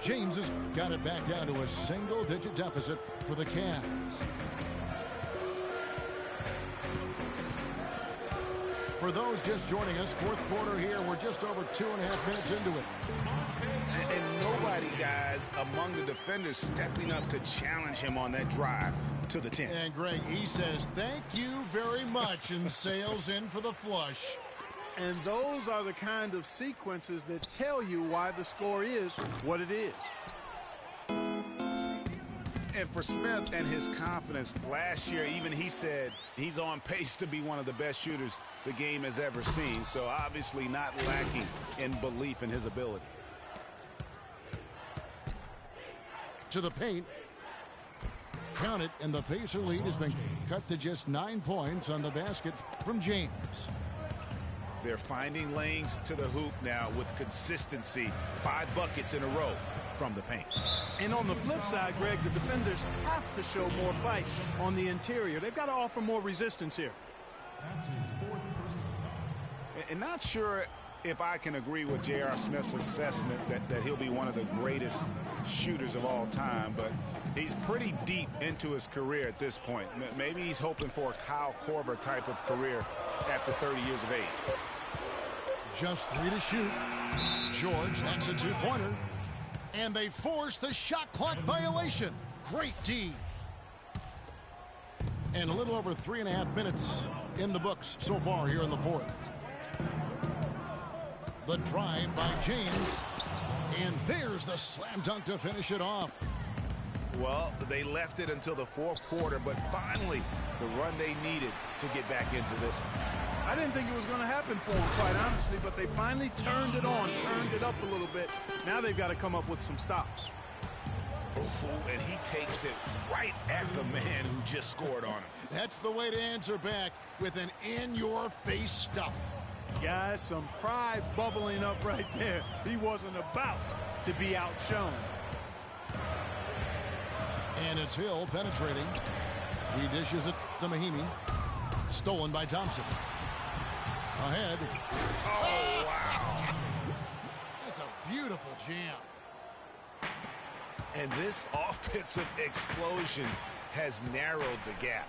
James has got it back down to a single-digit deficit for the Cavs. For those just joining us, fourth quarter here. We're just over 2.5 minutes into it.
And nobody, guys, among the defenders stepping up to challenge him on that drive to the 10.
And Greg, he says, thank you very much, and sails in for the flush.
And those are the kind of sequences that tell you why the score is what it is.
And for Smith and his confidence, last year even he said he's on pace to be one of the best shooters the game has ever seen. So obviously not lacking in belief in his ability.
To the paint. Count it, and the Pacer lead has been cut to just 9 points on the basket from James.
They're finding lanes to the hoop now with consistency. 5 buckets in a row from the paint.
And on the flip side, Greg, the defenders have to show more fight on the interior. They've got to offer more resistance here.
That's his fourth personal foul.
And not sure if I can agree with J.R. Smith's assessment that he'll be one of the greatest shooters of all time, but he's pretty deep into his career at this point. Maybe he's hoping for a Kyle Korver type of career after 30 years of age.
Just 3 to shoot. George, that's a 2-pointer. And they force the shot clock violation. Great D. And a little over 3.5 minutes in the books so far here in the fourth. The drive by James. And there's the slam dunk to finish it off.
Well, they left it until the fourth quarter, but finally the run they needed to get back into this one.
I didn't think it was going to happen for them, quite honestly, but they finally turned it on, turned it up a little bit. Now they've got to come up with some stops.
And he takes it right at the man who just scored on him.
That's the way to answer back, with an in-your-face stuff.
Guys, some pride bubbling up right there. He wasn't about to be outshone.
And it's Hill penetrating. He dishes it to Mahimi. Stolen by Thompson. Ahead.
Oh, wow.
That's a beautiful jam.
And this offensive explosion has narrowed the gap.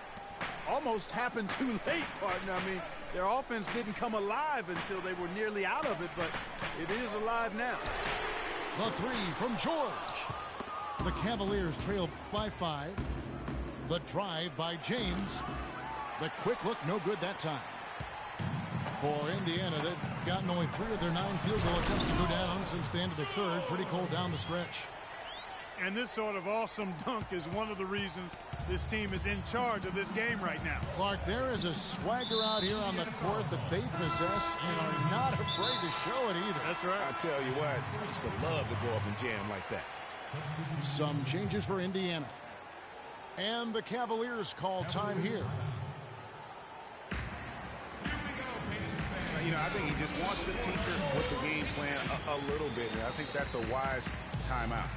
Almost happened too late, partner. I mean, Their offense didn't come alive until they were nearly out of it, but it is alive now.
The three from George. The Cavaliers trail by 5. The drive by James. The quick look, no good that time. For Indiana, they've gotten only 3 of their 9 field goal attempts to go down since the end of the third. Pretty cold down the stretch.
And this sort of awesome dunk is one of the reasons this team is in charge of this game right now.
Clark, there is a swagger out here on the court that they possess and are not afraid to show it either.
That's right.
I tell you what, I used to love to go up and jam like that.
Some changes for Indiana. And the Cavaliers call time here.
You know, I think he just wants to tinker with the game plan a little bit. And I think that's a wise timeout.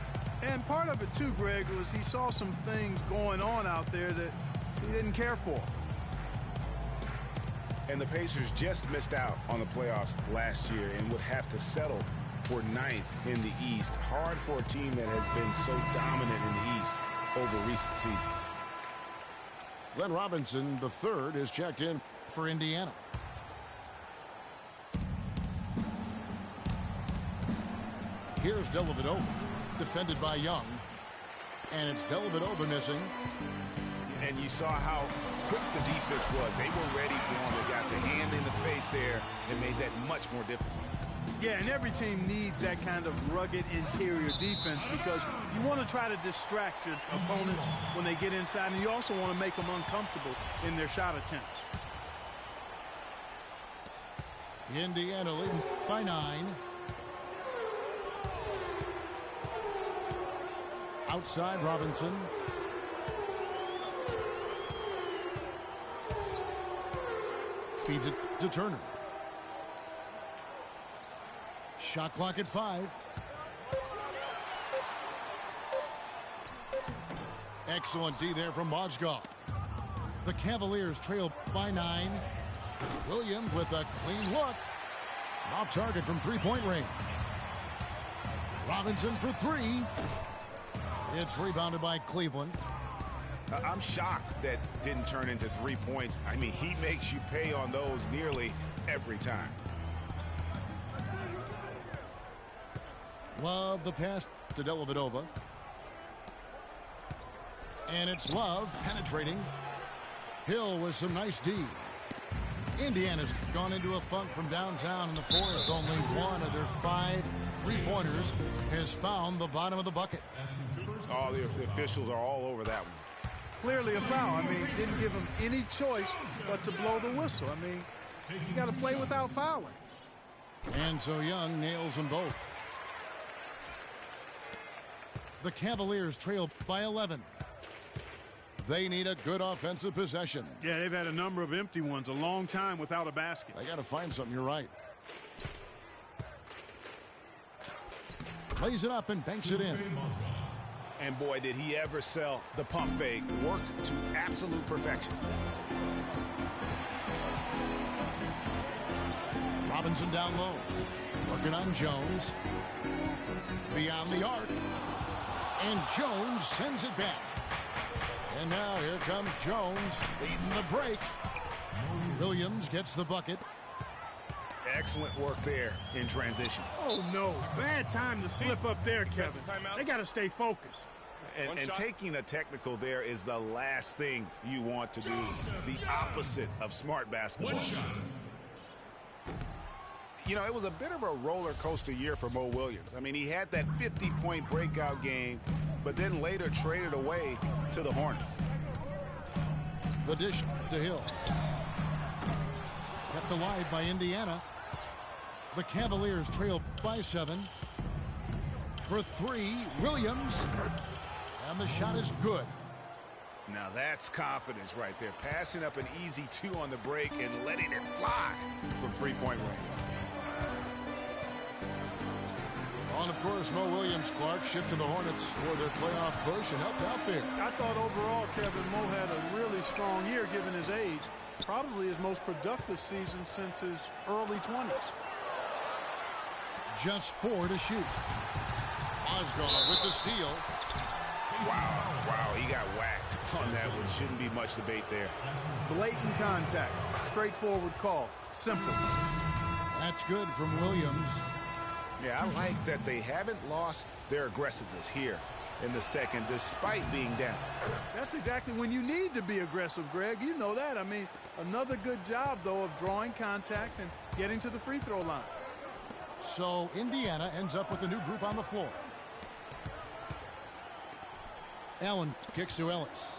And part of it, too, Greg, was he saw some things going on out there that he didn't care for.
And the Pacers just missed out on the playoffs last year and would have to settle for 9th in the East. Hard for a team that has been so dominant in the East over recent seasons.
Glenn Robinson, the third, is checked in for Indiana. Here's Dellavedova, defended by Young. And it's Dellavedova missing.
And you saw how quick the defense was. They were ready for him. They got the hand in the face there and made that much more difficult.
Yeah, and every team needs that kind of rugged interior defense because you want to try to distract your opponents when they get inside, and you also want to make them uncomfortable in their shot attempts.
Indiana leading by 9. Outside Robinson. Feeds it to Turner. Shot clock at 5. Excellent D there from Mozgov. The Cavaliers trail by 9. Williams with a clean look. Off target from 3-point range. Robinson for 3. It's rebounded by Cleveland.
I'm shocked that didn't turn into 3 points. I mean, he makes you pay on those nearly every time.
Love the pass to Dellavedova. And it's Love penetrating. Hill with some nice D. Indiana's gone into a funk from downtown in the fourth. Only one of their 5 3-pointers has found the bottom of the bucket.
Oh, the officials are all over that one.
Clearly a foul. I mean, didn't give him any choice but to blow the whistle. I mean, you got to play without fouling.
And so Young nails them both. The Cavaliers trail by 11. They need a good offensive possession.
Yeah, they've had a number of empty ones, a long time without a basket.
They got to find something, you're right. Lays it up and banks it in.
And boy, did he ever sell the pump fake. Worked to absolute perfection.
Robinson down low. Working on Jones. Beyond the arc. And Jones sends it back. And now here comes Jones leading the break. Williams gets the bucket.
Excellent work there in transition.
Oh, no. Bad time to slip up there, Kevin. They got to stay focused.
And taking a technical there is the last thing you want to do. The opposite of smart basketball. You know, it was a bit of a roller coaster year for Mo Williams. I mean, he had that 50-point breakout game, but then later traded away to the Hornets.
The dish to Hill. Kept alive by Indiana. The Cavaliers trail by 7. For 3, Williams. And the shot is good.
Now that's confidence right there. Passing up an easy 2 on the break and letting it fly from 3-point range.
And of course, Mo Williams, Clark, shipped to the Hornets for their playoff push and helped out there.
I thought overall, Kevin, Mo had a really strong year given his age. Probably his most productive season since his early 20s.
Just 4 to shoot. Mozgov with the steal.
Wow, he got whacked on that one. Shouldn't be much debate there.
Blatant contact. Straightforward call. Simple.
That's good from Williams.
Yeah, I like that they haven't lost their aggressiveness here in the second, despite being down.
That's exactly when you need to be aggressive, Greg. You know that. I mean, another good job, though, of drawing contact and getting to the free throw line.
So Indiana ends up with a new group on the floor. Allen kicks to Ellis.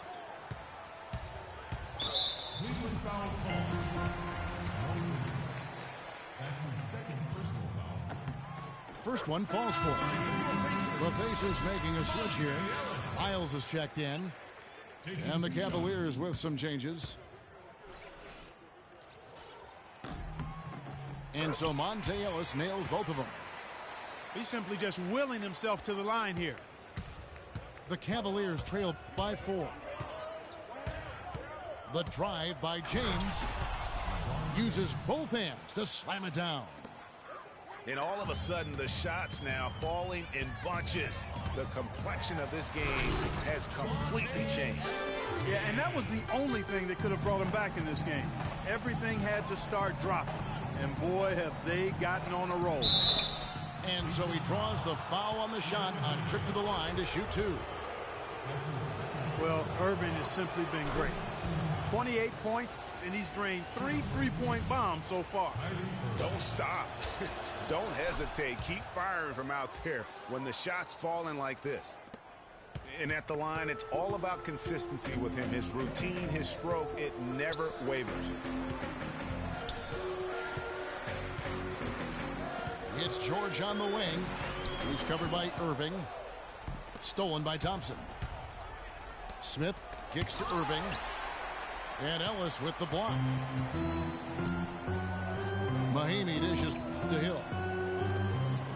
Cleveland foul call. That's his second personal foul.
First one falls for him. The Pacers making a switch here. Miles is checked in. And the Cavaliers with some changes. And so Monte Ellis nails both of them.
He's simply just willing himself to the line here.
The Cavaliers trail by 4. The drive by James. Uses both hands to slam it down.
And all of a sudden, the shots now falling in bunches. The complexion of this game has completely changed.
Yeah, and that was the only thing that could have brought him back in this game. Everything had to start dropping. And boy, have they gotten on a roll.
And so he draws the foul on the shot, a trip to the line to shoot 2.
Well, Irving has simply been great. 28 points, and he's drained 3 three-point bombs so far.
Don't stop. Don't hesitate. Keep firing from out there when the shot's falling like this. And at the line, it's all about consistency with him. His routine, his stroke, it never wavers.
It's George on the wing. He's covered by Irving. Stolen by Thompson. Smith kicks to Irving. And Ellis with the block. Mahinmi dishes to Hill.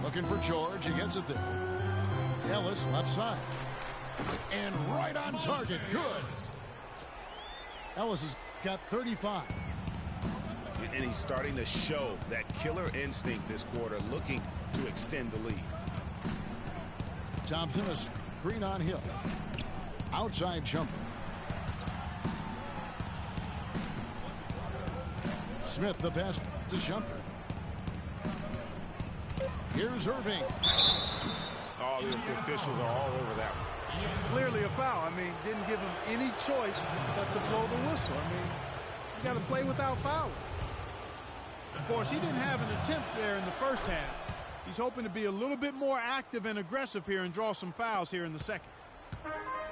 Looking for George. He gets it there. Ellis left side. And right on target. Good. Ellis has got 35.
And he's starting to show that killer instinct this quarter, looking to extend the lead.
Thompson, a screen on Hill. Outside jumper. Smith, the pass to Jumper. Here's Irving.
Oh, the officials are all over that one.
Clearly a foul. I mean, didn't give him any choice but to blow the whistle. I mean, you got to play without fouling. Of course, he didn't have an attempt there in the first half. He's hoping to be a little bit more active and aggressive here and draw some fouls here in the second.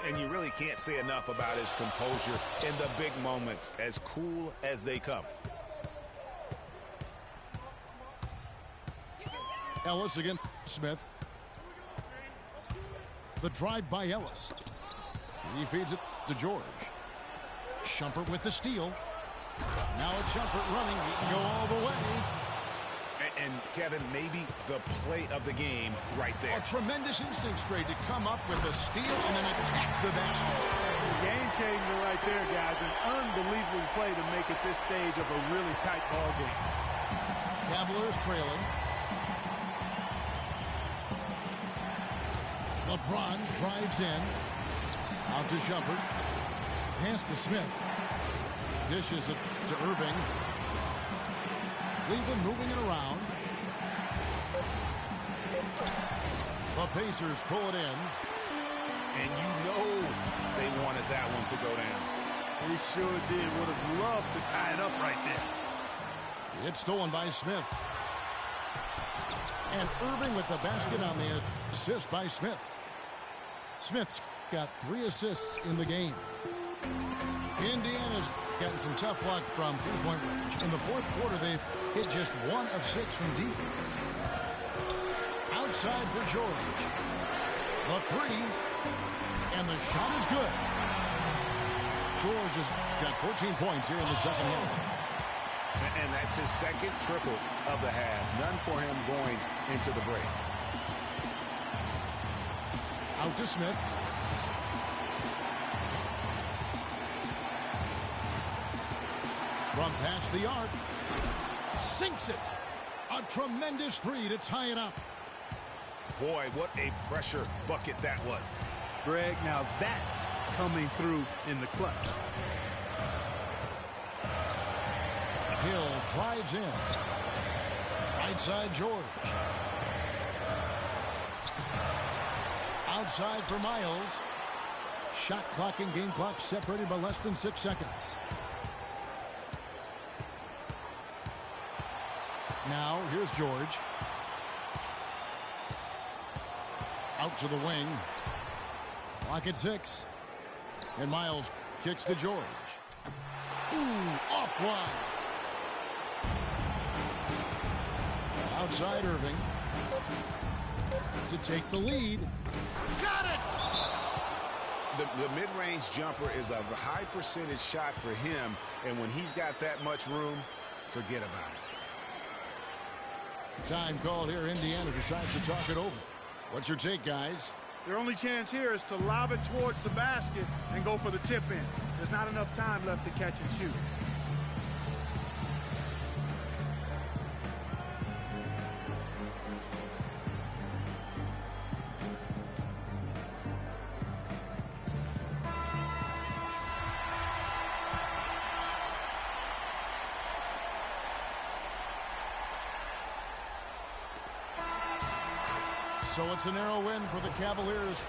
And you really can't say enough about his composure in the big moments, as cool as they come.
Ellis against Smith. The drive by Ellis. He feeds it to George. Shumpert with the steal. Now it's Shumpert running. He can go all the way.
And Kevin, maybe the play of the game right there.
A tremendous instinct straight to come up with the steal and then attack the basket.
Game changer right there, guys. An unbelievable play to make it this stage of a really tight ball game.
Cavaliers trailing. LeBron drives in. Out to Shumpert. Pass to Smith. Dishes it to Irving. Cleveland moving it around. The Pacers pull it in.
And you know they wanted that one to go down.
They sure did. Would have loved to tie it up right there.
It's stolen by Smith. And Irving with the basket on the assist by Smith. Smith's got 3 assists in the game. Indiana's gotten some tough luck from three-point range. In the fourth quarter, they've hit just 1 of 6 from deep. Outside for George. The 3. And the shot is good. George has got 14 points here in the second half.
And that's his second triple of the half. None for him going into the break.
Out to Smith. From past the arc. Sinks it. A tremendous 3 to tie it up.
Boy, what a pressure bucket that was.
Greg, now that's coming through in the clutch.
Hill drives in. Right side, George. Outside for Miles. Shot clock and game clock separated by less than 6 seconds. Now, here's George. Out to the wing. Clock at 6. And Miles kicks to George. Ooh, offline. Outside Irving. To take the lead. Got it!
The mid-range jumper is a high percentage shot for him, and when he's got that much room, forget about it.
Time called here. Indiana decides to talk it over. What's your take, guys?
Their only chance here is to lob it towards the basket and go for the tip in. There's not enough time left to catch and shoot.
So it's a narrow win for the Cavaliers.